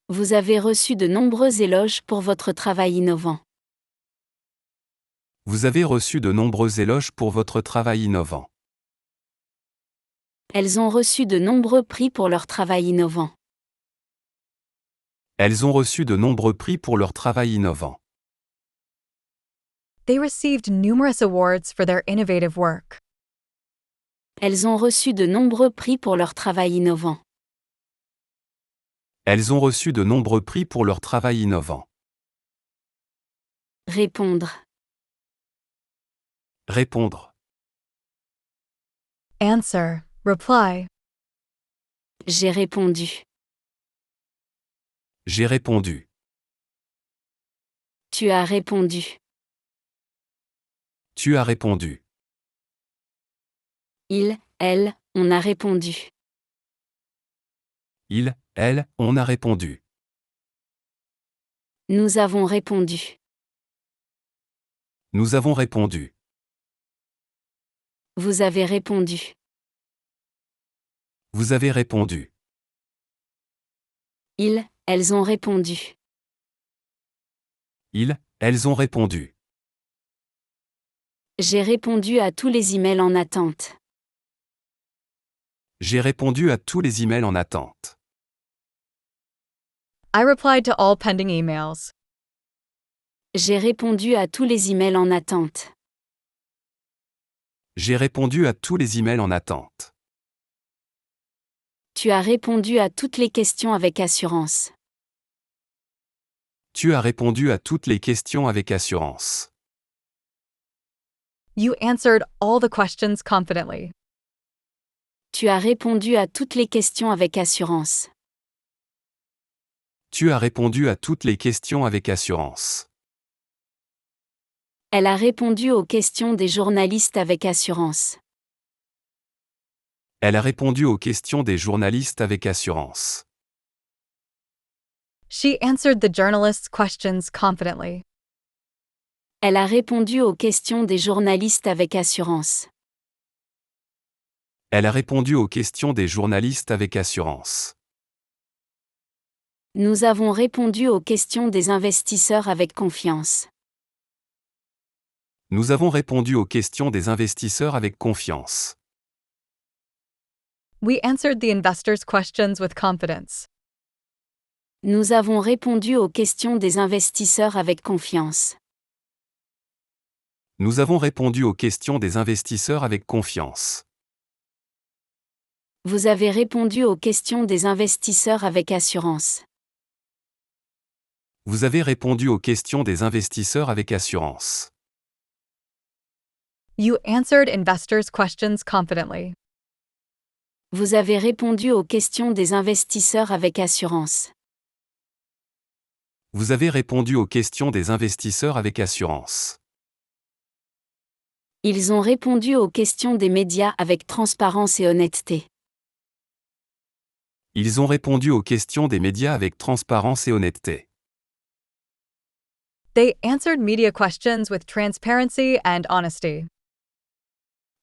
Speaker 1: Vous avez reçu de nombreux éloges pour votre travail innovant.
Speaker 2: Vous avez reçu de nombreux éloges pour votre travail innovant.
Speaker 1: Elles ont reçu de nombreux prix pour leur travail innovant.
Speaker 2: Elles ont reçu de nombreux prix pour leur travail innovant.
Speaker 3: They received numerous awards for their innovative work.
Speaker 1: Elles ont reçu de nombreux prix pour leur travail innovant.
Speaker 2: Elles ont reçu de nombreux prix pour leur travail innovant.
Speaker 1: Répondre.
Speaker 2: Répondre.
Speaker 3: Answer, reply.
Speaker 1: J'ai répondu.
Speaker 2: J'ai répondu.
Speaker 1: Tu as répondu.
Speaker 2: Tu as répondu.
Speaker 1: Il, elle, on a répondu.
Speaker 2: Il, elle, on a répondu.
Speaker 1: Nous avons répondu.
Speaker 2: Nous avons répondu.
Speaker 1: Vous avez répondu.
Speaker 2: Vous avez répondu.
Speaker 1: Ils, elles ont répondu.
Speaker 2: Ils, elles ont répondu.
Speaker 1: J'ai répondu à tous les emails en attente.
Speaker 2: J'ai répondu à tous les emails en attente.
Speaker 3: I replied to all pending emails.
Speaker 1: J'ai répondu à tous les emails en attente.
Speaker 2: J'ai répondu à tous les emails en attente.
Speaker 1: Tu as répondu à toutes les questions avec assurance.
Speaker 2: Tu as répondu à toutes les questions avec assurance.
Speaker 3: You answered all the questions confidently.
Speaker 1: Tu as répondu à toutes les questions avec assurance.
Speaker 2: Tu as répondu à toutes les questions avec assurance.
Speaker 1: Elle a répondu aux questions des journalistes avec assurance.
Speaker 2: Elle a répondu aux questions des journalistes avec assurance.
Speaker 3: She answered the journalists' questions confidently.
Speaker 1: Elle a répondu aux questions des journalistes avec assurance.
Speaker 2: Elle a répondu aux questions des journalistes avec assurance.
Speaker 1: Nous avons répondu aux questions des investisseurs avec confiance.
Speaker 2: Nous avons répondu aux questions des investisseurs avec confiance.
Speaker 3: We answered the investors' questions with confidence.
Speaker 1: Nous avons répondu aux questions des investisseurs avec confiance.
Speaker 2: Nous avons répondu aux questions des investisseurs avec confiance.
Speaker 1: Vous avez répondu aux questions des investisseurs avec assurance.
Speaker 2: Vous avez répondu aux questions des investisseurs avec assurance.
Speaker 3: You answered investors' questions confidently.
Speaker 1: Vous avez répondu aux questions des investisseurs avec assurance.
Speaker 2: Vous avez répondu aux questions des investisseurs avec assurance.
Speaker 1: Ils ont répondu aux questions des médias avec transparence et honnêteté.
Speaker 2: Ils ont répondu aux questions des médias avec transparence et honnêteté.
Speaker 3: They answered media questions with transparency and honesty.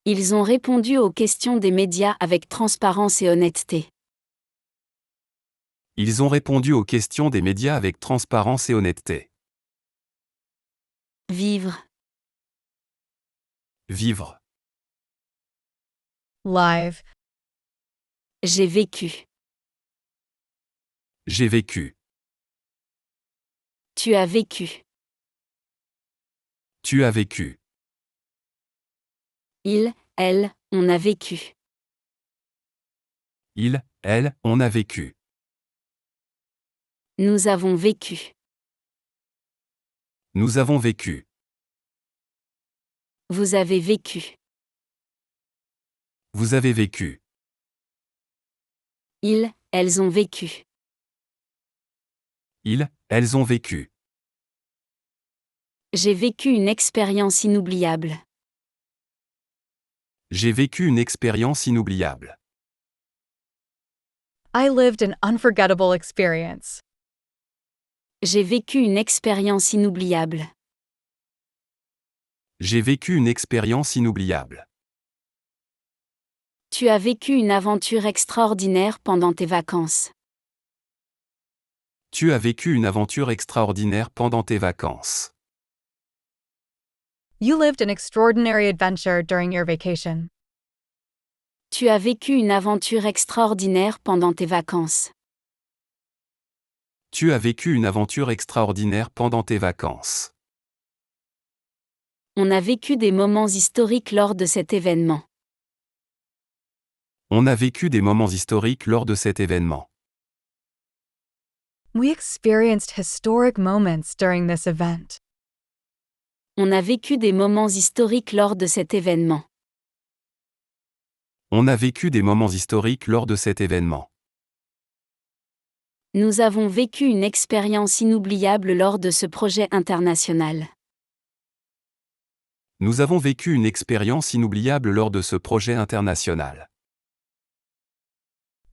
Speaker 1: Ils ont répondu aux questions des médias avec transparence et honnêteté.
Speaker 2: Ils ont répondu aux questions des médias avec transparence et honnêteté.
Speaker 1: Vivre.
Speaker 2: Vivre.
Speaker 3: Live.
Speaker 1: J'ai vécu.
Speaker 2: J'ai vécu.
Speaker 1: Tu as vécu.
Speaker 2: Tu as vécu.
Speaker 1: Il, elle, on a vécu.
Speaker 2: Il, elle, on a vécu.
Speaker 1: Nous avons vécu.
Speaker 2: Nous avons vécu.
Speaker 1: Vous avez vécu.
Speaker 2: Vous avez vécu.
Speaker 1: Ils, elles ont vécu.
Speaker 2: Ils, elles ont vécu.
Speaker 1: J'ai vécu une expérience inoubliable.
Speaker 2: J'ai vécu une expérience inoubliable.
Speaker 3: I lived an unforgettable experience.
Speaker 1: J'ai vécu une expérience inoubliable.
Speaker 2: J'ai vécu une expérience inoubliable.
Speaker 1: Tu as vécu une aventure extraordinaire pendant tes vacances.
Speaker 2: Tu as vécu une aventure extraordinaire pendant tes vacances.
Speaker 3: You lived an extraordinary adventure during your vacation.
Speaker 1: Tu as vécu une aventure extraordinaire pendant tes vacances.
Speaker 2: Tu as vécu une aventure extraordinaire pendant tes vacances.
Speaker 1: On a vécu des moments historiques lors de cet événement.
Speaker 2: On a vécu des moments historiques lors de cet événement.
Speaker 3: We experienced historic moments during this event.
Speaker 1: On a vécu des moments historiques lors de cet événement.
Speaker 2: On a vécu des moments historiques lors de cet événement.
Speaker 1: Nous avons vécu une expérience inoubliable lors de ce projet international.
Speaker 2: Nous avons vécu une expérience inoubliable lors de ce projet international.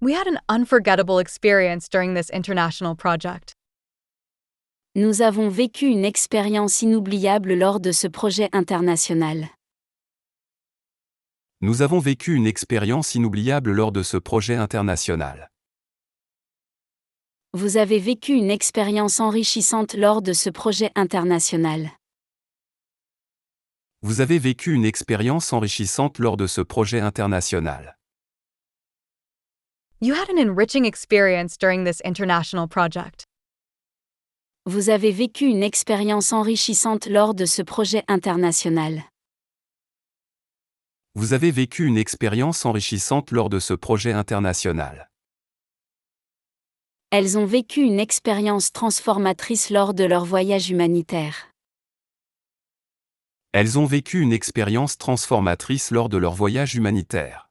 Speaker 3: We had an unforgettable experience during this international project.
Speaker 1: Nous avons vécu une expérience inoubliable lors de ce projet international.
Speaker 2: Nous avons vécu une expérience inoubliable lors de ce projet international.
Speaker 1: Vous avez vécu une expérience enrichissante lors de ce projet international.
Speaker 2: Vous avez vécu une expérience enrichissante lors de ce projet international.
Speaker 3: You had an enriching experience during this international project.
Speaker 1: Vous avez vécu une expérience enrichissante lors de ce projet international.
Speaker 2: Vous avez vécu une expérience enrichissante lors de ce projet international.
Speaker 1: Elles ont vécu une expérience transformatrice lors de leur voyage humanitaire.
Speaker 2: Elles ont vécu une expérience transformatrice lors de leur voyage humanitaire.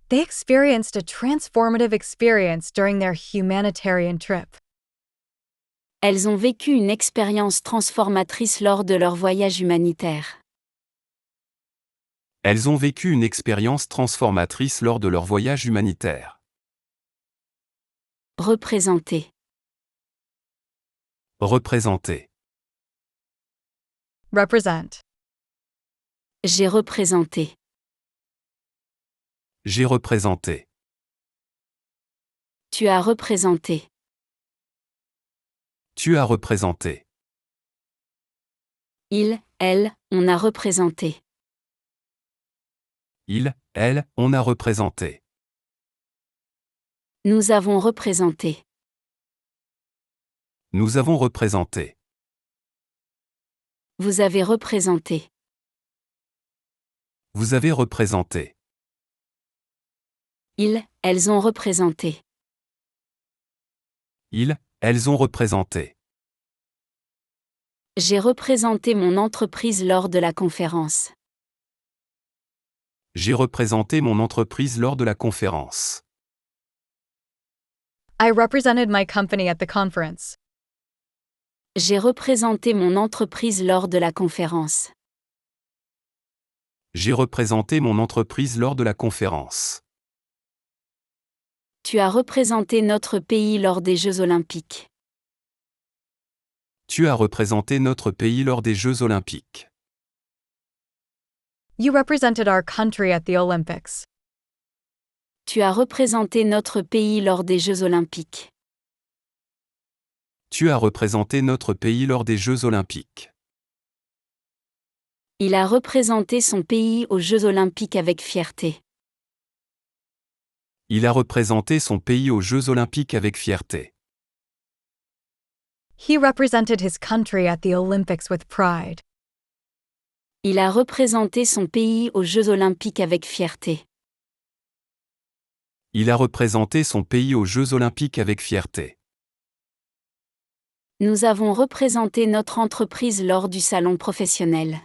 Speaker 3: They experienced a transformative experience during their humanitarian trip.
Speaker 1: Elles ont vécu une expérience transformatrice lors de leur voyage humanitaire.
Speaker 2: Elles ont vécu une expérience transformatrice lors de leur voyage humanitaire.
Speaker 1: Représenter.
Speaker 2: Représenter.
Speaker 3: Represent.
Speaker 1: J'ai représenté.
Speaker 2: J'ai représenté.
Speaker 1: Tu as représenté.
Speaker 2: Tu as représenté.
Speaker 1: Il, elle, on a représenté.
Speaker 2: Il, elle, on a représenté.
Speaker 1: Nous avons représenté.
Speaker 2: Nous avons représenté.
Speaker 1: Vous avez représenté.
Speaker 2: Vous avez représenté.
Speaker 1: Ils, elles ont représenté.
Speaker 2: Ils, elles ont représenté.
Speaker 1: J'ai représenté mon entreprise lors de la conférence.
Speaker 2: J'ai représenté mon entreprise lors de la conférence.
Speaker 3: I represented my company at the conference.
Speaker 1: J'ai représenté mon entreprise lors de la conférence.
Speaker 2: J'ai représenté mon entreprise lors de la conférence.
Speaker 1: Tu as représenté notre pays lors des Jeux olympiques.
Speaker 2: Tu as représenté notre pays lors des Jeux olympiques.
Speaker 3: You represented our country at the Olympics.
Speaker 1: Tu as représenté notre pays lors des Jeux olympiques.
Speaker 2: Tu as représenté notre pays lors des Jeux olympiques.
Speaker 1: Il a représenté son pays aux Jeux olympiques avec fierté.
Speaker 2: Il a représenté son pays aux Jeux olympiques avec fierté.
Speaker 3: He represented his country at the Olympics with pride.
Speaker 1: Il a représenté son pays aux Jeux olympiques avec fierté.
Speaker 2: Il a représenté son pays aux Jeux olympiques avec fierté.
Speaker 1: Nous avons représenté notre entreprise lors du salon professionnel.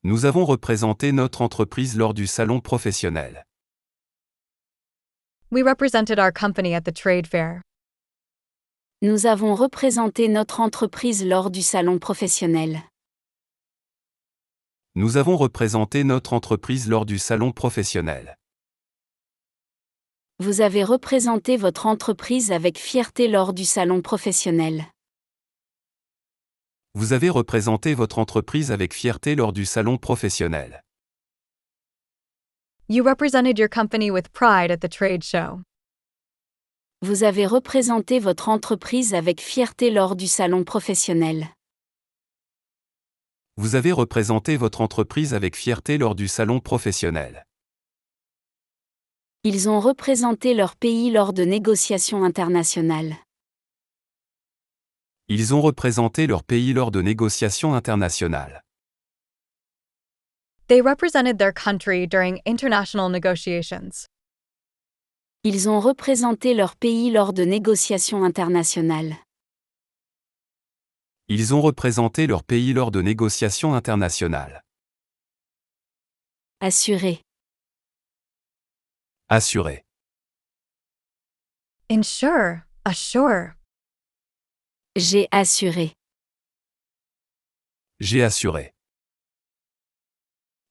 Speaker 2: Nous avons représenté notre entreprise lors du salon professionnel.
Speaker 3: We represented our company at the trade fair.
Speaker 1: Nous avons représenté notre entreprise lors du salon professionnel.
Speaker 2: Nous avons représenté notre entreprise lors du salon professionnel.
Speaker 1: Vous avez représenté votre entreprise avec fierté lors du salon professionnel.
Speaker 2: Vous avez représenté votre entreprise avec fierté lors du salon professionnel.
Speaker 3: You represented your company with pride at the trade show.
Speaker 1: Vous avez représenté votre entreprise avec fierté lors du salon professionnel.
Speaker 2: Vous avez représenté votre entreprise avec fierté lors du salon professionnel.
Speaker 1: Ils ont représenté leur pays lors de négociations internationales.
Speaker 2: Ils ont représenté leur pays lors de négociations internationales.
Speaker 3: They represented their country during international negotiations.
Speaker 1: Ils ont représenté leur pays lors de négociations internationales.
Speaker 2: Ils ont représenté leur pays lors de négociations internationales.
Speaker 1: Assurer.
Speaker 2: Assurer.
Speaker 3: Ensure, assure.
Speaker 1: J'ai assuré.
Speaker 2: J'ai assuré.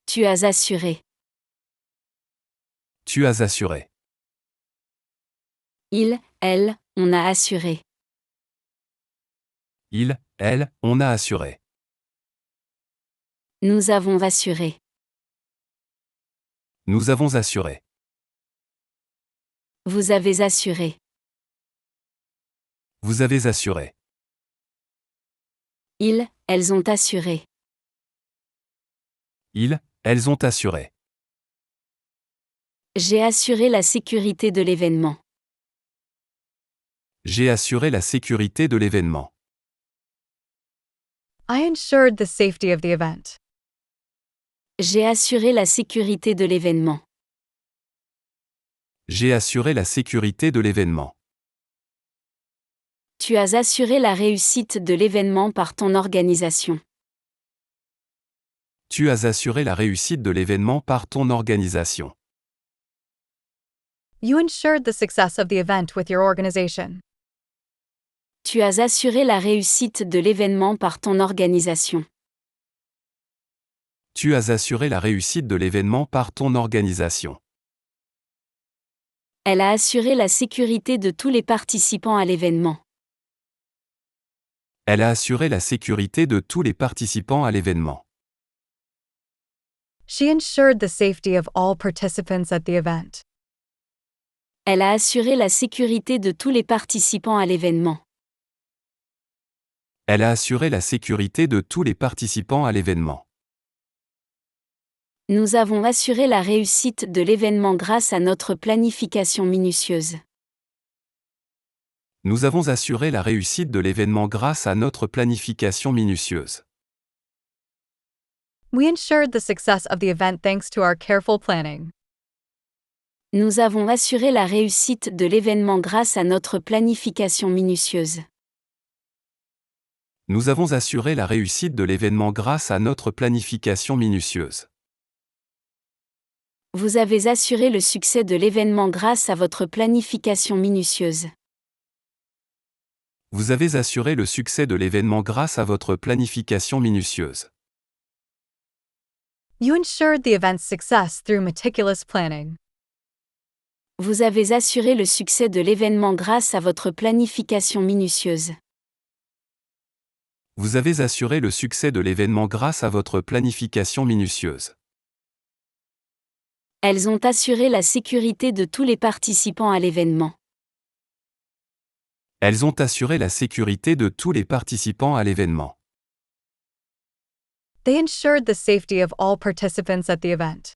Speaker 1: Tu as assuré.
Speaker 2: Tu as assuré.
Speaker 1: Il, elle, on a assuré.
Speaker 2: Il, elle, on a assuré.
Speaker 1: Nous avons assuré.
Speaker 2: Nous avons assuré.
Speaker 1: Vous avez assuré.
Speaker 2: Vous avez assuré.
Speaker 1: Ils, elles ont assuré.
Speaker 2: Ils, elles ont assuré.
Speaker 1: J'ai assuré la sécurité de l'événement.
Speaker 2: J'ai assuré la sécurité de l'événement.
Speaker 3: I ensured the safety of the event.
Speaker 1: J'ai assuré la sécurité de l'événement.
Speaker 2: J'ai assuré la sécurité de l'événement.
Speaker 1: Tu as assuré la réussite de l'événement par ton organisation.
Speaker 2: Tu as assuré la réussite de l'événement par ton organisation.
Speaker 3: You ensured the success of the event with your organization.
Speaker 1: Tu as assuré la réussite de l'événement par ton organisation.
Speaker 2: Tu as assuré la réussite de l'événement par ton organisation.
Speaker 1: Elle a assuré la sécurité de tous les participants à l'événement.
Speaker 2: Elle a assuré la sécurité de tous les participants à l'événement.
Speaker 3: She ensured the safety of all participants at the event.
Speaker 1: Elle a assuré la sécurité de tous les participants à l'événement.
Speaker 2: Elle a assuré la sécurité de tous les participants à l'événement.
Speaker 1: Nous avons assuré la réussite de l'événement grâce à notre planification minutieuse.
Speaker 2: Nous avons assuré la réussite de l'événement grâce à notre planification minutieuse.
Speaker 3: We ensured the success of the event thanks to our careful planning.
Speaker 1: Nous avons assuré la réussite de l'événement grâce à notre planification minutieuse.
Speaker 2: Nous avons assuré la réussite de l'événement grâce à notre planification minutieuse.
Speaker 1: Vous avez assuré le succès de l'événement grâce à votre planification minutieuse.
Speaker 2: Vous avez assuré le succès de l'événement grâce à votre planification minutieuse.
Speaker 3: You ensured the event's success through meticulous planning.
Speaker 1: Vous avez assuré le succès de l'événement grâce à votre planification minutieuse.
Speaker 2: Vous avez assuré le succès de l'événement grâce à votre planification minutieuse.
Speaker 1: Elles ont assuré la sécurité de tous les participants à l'événement.
Speaker 2: Elles ont assuré la sécurité de tous les participants à l'événement.
Speaker 3: They ensured the safety of all participants at the event.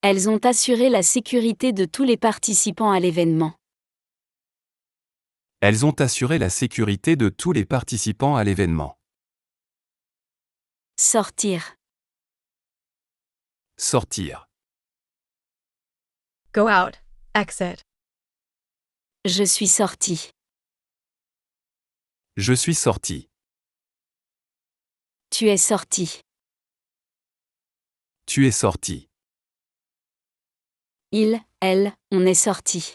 Speaker 1: Elles ont assuré la sécurité de tous les participants à l'événement.
Speaker 2: Elles ont assuré la sécurité de tous les participants à l'événement.
Speaker 1: Sortir.
Speaker 2: Sortir.
Speaker 3: Go out. Exit.
Speaker 1: Je suis sorti.
Speaker 2: Je suis sorti.
Speaker 1: Tu es sorti.
Speaker 2: Tu es sorti.
Speaker 1: Il, elle, on est sorti.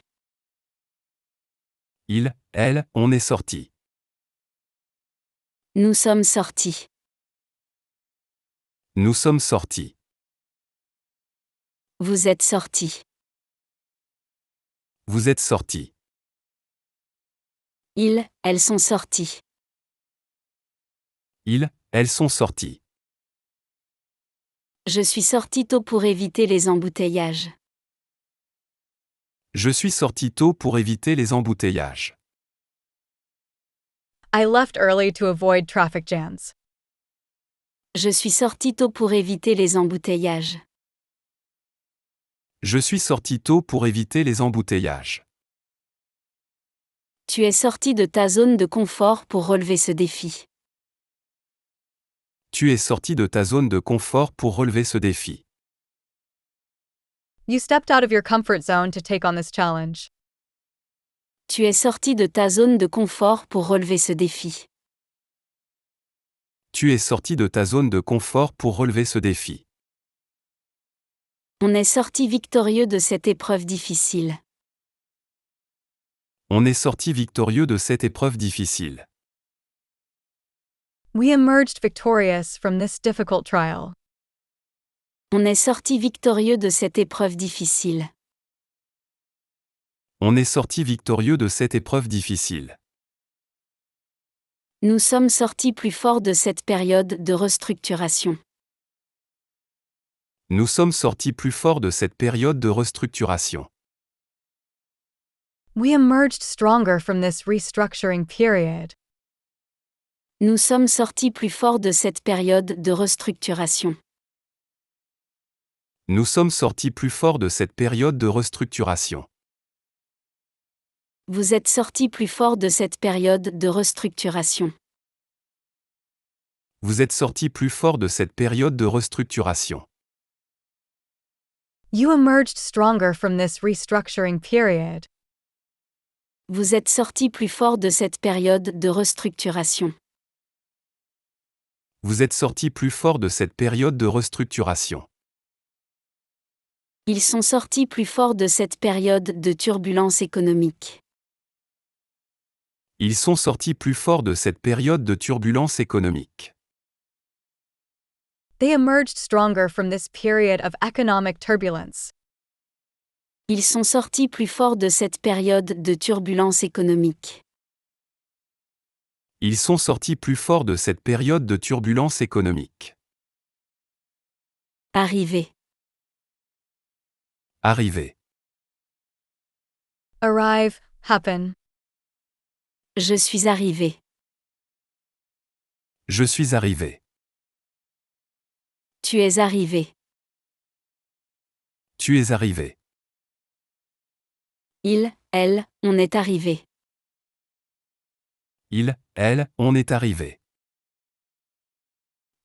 Speaker 2: Il, elle, on est sorti.
Speaker 1: Nous sommes sortis.
Speaker 2: Nous sommes sortis.
Speaker 1: Vous êtes sortis.
Speaker 2: Vous êtes sortis.
Speaker 1: Ils, elles sont sortis.
Speaker 2: Ils, elles sont sortis.
Speaker 1: Je suis sorti tôt pour éviter les embouteillages.
Speaker 2: Je suis sorti tôt pour éviter les embouteillages.
Speaker 3: I left early to avoid traffic jams.
Speaker 1: Je suis sorti tôt pour éviter les embouteillages.
Speaker 2: Je suis sorti tôt pour éviter les embouteillages.
Speaker 1: Tu es sorti de ta zone de confort pour relever ce défi.
Speaker 2: Tu es sorti de ta zone de confort pour relever ce défi.
Speaker 3: You stepped out of your comfort zone to take on this challenge.
Speaker 1: Tu es sorti de ta zone de confort pour relever ce défi.
Speaker 2: Tu es sorti de ta zone de confort pour relever ce défi.
Speaker 1: On est sorti victorieux de cette épreuve difficile.
Speaker 2: On est sorti victorieux de cette épreuve difficile.
Speaker 3: We emerged victorious from this difficult trial.
Speaker 1: On est sorti victorieux de cette épreuve difficile.
Speaker 2: On est sorti victorieux de cette épreuve difficile.
Speaker 1: Nous sommes sortis plus forts de cette période de restructuration.
Speaker 2: Nous sommes sortis plus forts de cette période de restructuration.
Speaker 3: We emerged stronger from this restructuring period.
Speaker 1: Nous sommes sortis plus forts de cette période de restructuration.
Speaker 2: Nous sommes sortis plus forts de cette période de restructuration.
Speaker 1: Vous êtes sortis plus forts de cette période de restructuration.
Speaker 2: Vous êtes sortis plus forts de cette période de restructuration.
Speaker 3: You emerged stronger from this restructuring period.
Speaker 1: Vous êtes sortis plus forts de cette période de restructuration.
Speaker 2: Vous êtes sortis plus forts de cette période de restructuration.
Speaker 1: Ils sont sortis plus forts de cette période de turbulence économique.
Speaker 2: Ils sont sortis plus forts de cette période de turbulence économique.
Speaker 3: They emerged stronger from this period of economic turbulence.
Speaker 1: Ils sont sortis plus forts de cette période de turbulence économique.
Speaker 2: Ils sont sortis plus forts de cette période de turbulence économique.
Speaker 1: Arriver.
Speaker 2: Arriver.
Speaker 3: Arrive, happen.
Speaker 1: Je suis arrivé.
Speaker 2: Je suis arrivé.
Speaker 1: Tu es arrivé.
Speaker 2: Tu es arrivé.
Speaker 1: Il, elle, on est arrivé.
Speaker 2: Il, elle, on est arrivé.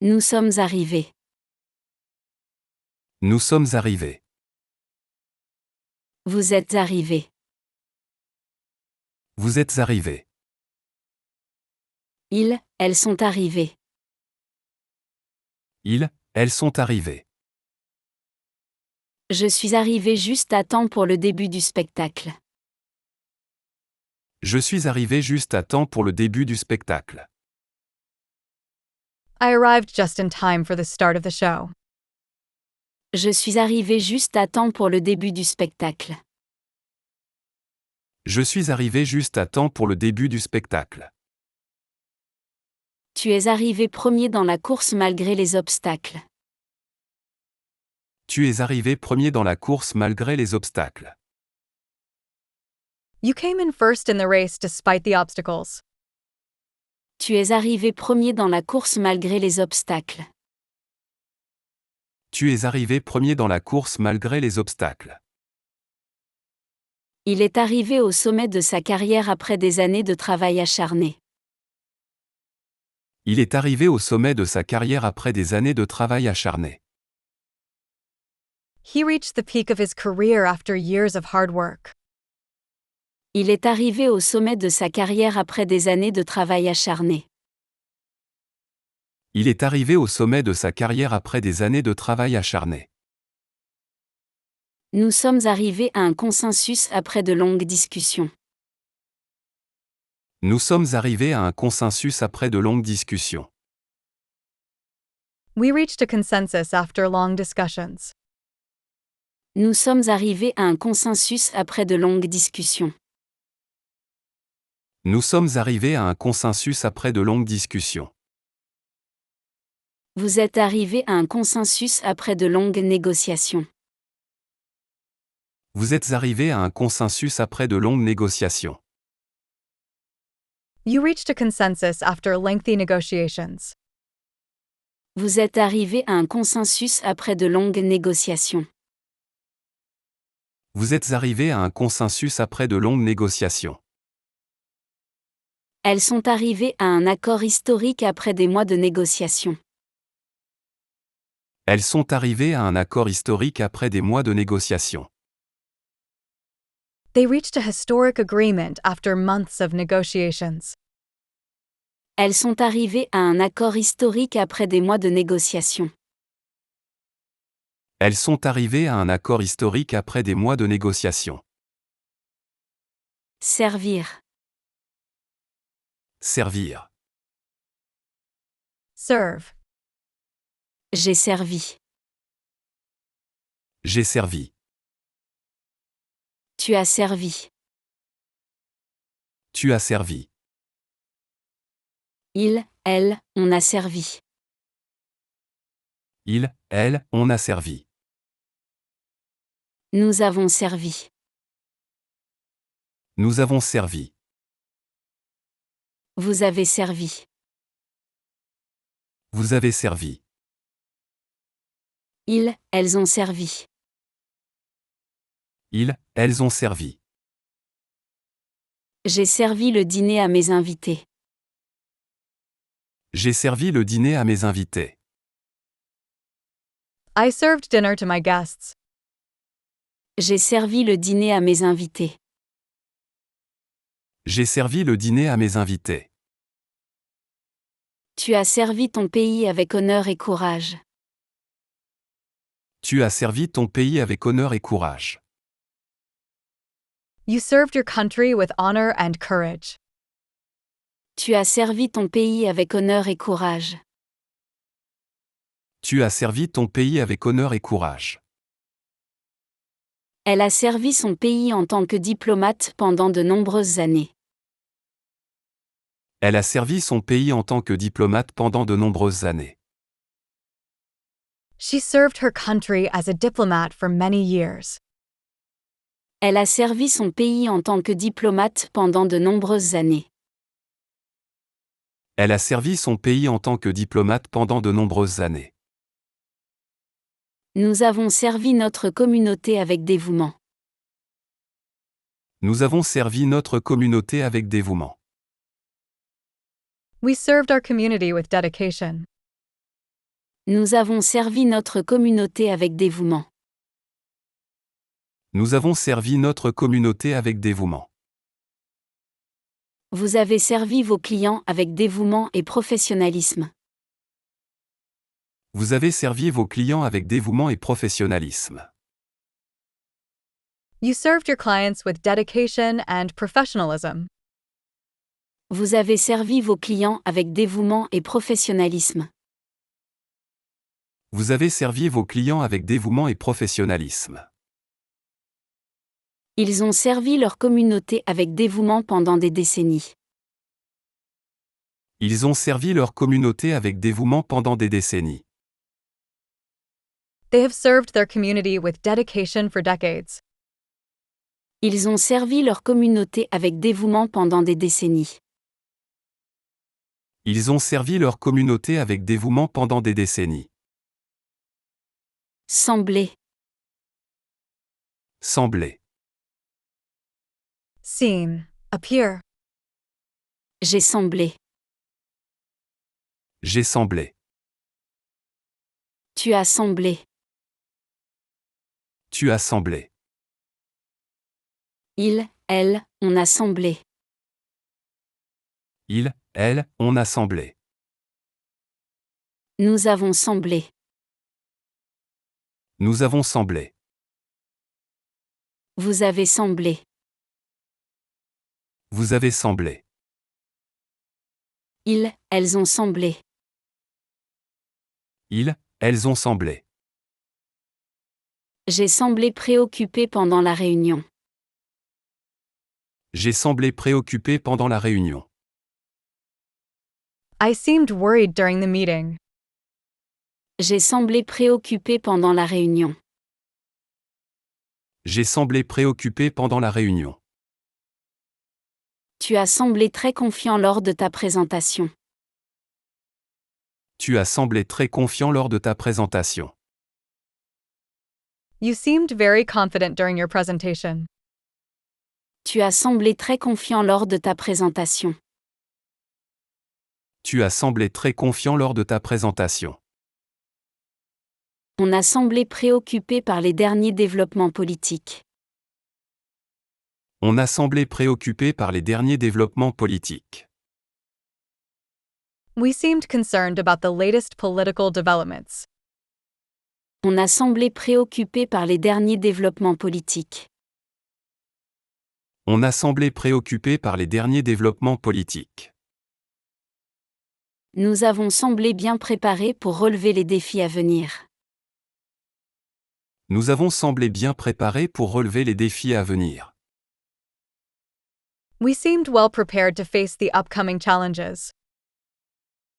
Speaker 1: Nous sommes arrivés.
Speaker 2: Nous sommes arrivés.
Speaker 1: Vous êtes arrivés.
Speaker 2: Vous êtes arrivés.
Speaker 1: Ils, elles sont arrivés.
Speaker 2: Ils, elles sont arrivés.
Speaker 1: Je suis arrivé juste à temps pour le début du spectacle.
Speaker 2: Je suis arrivé juste à temps pour le début du spectacle.
Speaker 3: I arrived just in time for the start of the show.
Speaker 1: Je suis arrivé juste à temps pour le début du spectacle.
Speaker 2: Je suis arrivé juste à temps pour le début du spectacle.
Speaker 1: Tu es arrivé premier dans la course malgré les obstacles.
Speaker 2: Tu es arrivé premier dans la course malgré les obstacles.
Speaker 3: You came in first in the race despite the obstacles.
Speaker 1: Tu es arrivé premier dans la course malgré les obstacles.
Speaker 2: Tu es arrivé premier dans la course malgré les obstacles.
Speaker 1: Il est arrivé au sommet de sa carrière après des années de travail acharné.
Speaker 2: Il est arrivé au sommet de sa carrière après des années de travail acharné.
Speaker 3: He reached the peak of his career after years of hard work.
Speaker 1: Il est arrivé au sommet de sa carrière après des années de travail acharné.
Speaker 2: Il est arrivé au sommet de sa carrière après des années de travail acharné.
Speaker 1: Nous sommes arrivés à un consensus après de longues discussions.
Speaker 2: Nous sommes arrivés à un consensus après de longues discussions.
Speaker 3: We reached a consensus after long discussions.
Speaker 1: Nous sommes arrivés à un consensus après de longues discussions.
Speaker 2: Nous sommes arrivés à un consensus après de longues discussions.
Speaker 1: Vous êtes arrivés à un consensus après de longues négociations.
Speaker 2: Vous êtes arrivés à un consensus après de longues négociations.
Speaker 3: You reached a consensus after lengthy negotiations.
Speaker 1: Vous êtes arrivés à un consensus après de longues négociations.
Speaker 2: Vous êtes arrivés à un consensus après de longues négociations.
Speaker 1: Elles sont arrivées à un accord historique après des mois de négociations.
Speaker 2: Elles sont arrivées à un accord historique après des mois de négociations.
Speaker 3: They reached a historic agreement after months of negotiations.
Speaker 1: Elles sont arrivées à un accord historique après des mois de négociations.
Speaker 2: Elles sont arrivées à un accord historique après des mois de négociations.
Speaker 1: Servir.
Speaker 2: Servir.
Speaker 3: Serve.
Speaker 1: J'ai servi.
Speaker 2: J'ai servi.
Speaker 1: Tu as servi.
Speaker 2: Tu as servi.
Speaker 1: Il, elle, on a servi.
Speaker 2: Il, elle, on a servi.
Speaker 1: Nous avons servi.
Speaker 2: Nous avons servi.
Speaker 1: Vous avez servi.
Speaker 2: Vous avez servi.
Speaker 1: Ils, elles ont servi.
Speaker 2: Ils, elles ont servi.
Speaker 1: J'ai servi le dîner à mes invités.
Speaker 2: J'ai servi le dîner à mes invités.
Speaker 3: I served dinner to my guests.
Speaker 1: J'ai servi le dîner à mes invités.
Speaker 2: J'ai servi le dîner à mes invités.
Speaker 1: Tu as servi ton pays avec honneur et courage.
Speaker 2: Tu as servi ton pays avec honneur et courage.
Speaker 3: You served your country with honor and courage.
Speaker 1: Tu as servi ton pays avec honneur et courage.
Speaker 2: Tu as servi ton pays avec honneur et courage.
Speaker 1: Elle a servi son pays en tant que diplomate pendant de nombreuses années.
Speaker 2: Elle a servi son pays en tant que diplomate pendant de nombreuses années.
Speaker 3: She served her country as a diplomat for many years.
Speaker 1: Elle a servi son pays en tant que diplomate pendant de nombreuses années.
Speaker 2: Elle a servi son pays en tant que diplomate pendant de nombreuses années.
Speaker 1: Nous avons servi notre communauté avec dévouement.
Speaker 2: Nous avons servi notre communauté avec dévouement.
Speaker 3: We served our community with dedication.
Speaker 1: Nous avons servi notre communauté avec dévouement.
Speaker 2: Nous avons servi notre communauté avec dévouement.
Speaker 1: Vous avez servi vos clients avec dévouement et professionnalisme.
Speaker 2: Vous avez servi vos clients avec dévouement et professionnalisme.
Speaker 3: You served your clients with dedication and professionalism.
Speaker 1: Vous avez servi vos clients avec dévouement et professionnalisme.
Speaker 2: Vous avez servi vos clients avec dévouement et professionnalisme.
Speaker 1: Ils ont servi leur communauté avec dévouement pendant des décennies.
Speaker 2: Ils ont servi leur communauté avec dévouement pendant des décennies.
Speaker 3: They have served their community with dedication for decades.
Speaker 1: Ils ont servi leur communauté avec dévouement pendant des décennies.
Speaker 2: Ils ont servi leur communauté avec dévouement pendant des décennies.
Speaker 1: Sembler.
Speaker 2: Sembler.
Speaker 3: Seen. Appear.
Speaker 1: J'ai semblé.
Speaker 2: J'ai semblé.
Speaker 1: Tu as semblé.
Speaker 2: Tu as semblé.
Speaker 1: Il, elle, on a semblé.
Speaker 2: Il, elle, on a semblé.
Speaker 1: Nous avons semblé.
Speaker 2: Nous avons semblé.
Speaker 1: Vous avez semblé.
Speaker 2: Vous avez semblé.
Speaker 1: Ils, elles ont semblé.
Speaker 2: Ils, elles ont semblé.
Speaker 1: J'ai semblé préoccupé pendant la réunion.
Speaker 2: J'ai semblé préoccupé pendant la réunion.
Speaker 3: I seemed worried during the meeting.
Speaker 1: J'ai semblé préoccupé pendant la réunion.
Speaker 2: J'ai semblé préoccupé pendant la réunion.
Speaker 1: Tu as semblé très confiant lors de ta présentation.
Speaker 2: Tu as semblé très confiant lors de ta présentation.
Speaker 3: You seemed very confident during your presentation.
Speaker 1: Tu as semblé très confiant lors de ta présentation.
Speaker 2: Tu as semblé très confiant lors de ta présentation.
Speaker 1: On a semblé préoccupé par les derniers développements politiques.
Speaker 2: On a semblé préoccupé par les derniers développements politiques.
Speaker 3: We seemed concerned about the latest political developments.
Speaker 1: On a semblé préoccupé par les derniers développements politiques.
Speaker 2: On a semblé préoccupé par les derniers développements politiques.
Speaker 1: Nous avons semblé bien préparés pour relever les défis à venir.
Speaker 2: Nous avons semblé bien préparés pour relever les défis à venir.
Speaker 3: We seemed well prepared to face the upcoming challenges.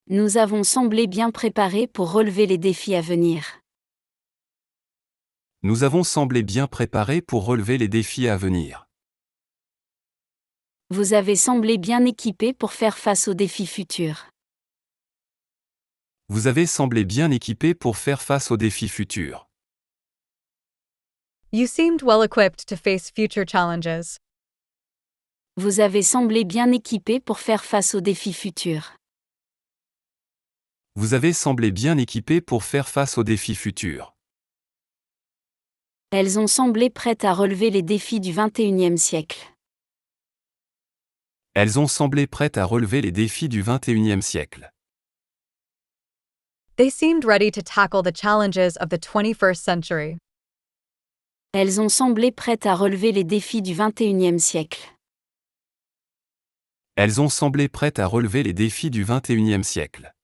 Speaker 1: Nous avons semblé bien préparés pour relever les défis à venir.
Speaker 2: Nous avons semblé bien préparés pour relever les défis à venir.
Speaker 1: Vous avez semblé bien équipés pour faire face aux défis futurs.
Speaker 2: Vous avez semblé bien équipés pour faire face aux défis futurs.
Speaker 3: You seemed well equipped to face future challenges.
Speaker 1: Vous avez semblé bien équipés pour faire face aux défis futurs.
Speaker 2: Vous avez semblé bien équipés pour faire face aux défis futurs.
Speaker 1: Elles ont semblé prêtes à relever les défis du XXIe siècle.
Speaker 2: Elles ont semblé prêtes à relever les défis du XXIe siècle.
Speaker 3: They seemed ready to tackle the challenges of the 21st century.
Speaker 1: Elles ont semblé prêtes à relever les défis du XXIe siècle.
Speaker 2: Elles ont semblé prêtes à relever les défis du XXIe siècle.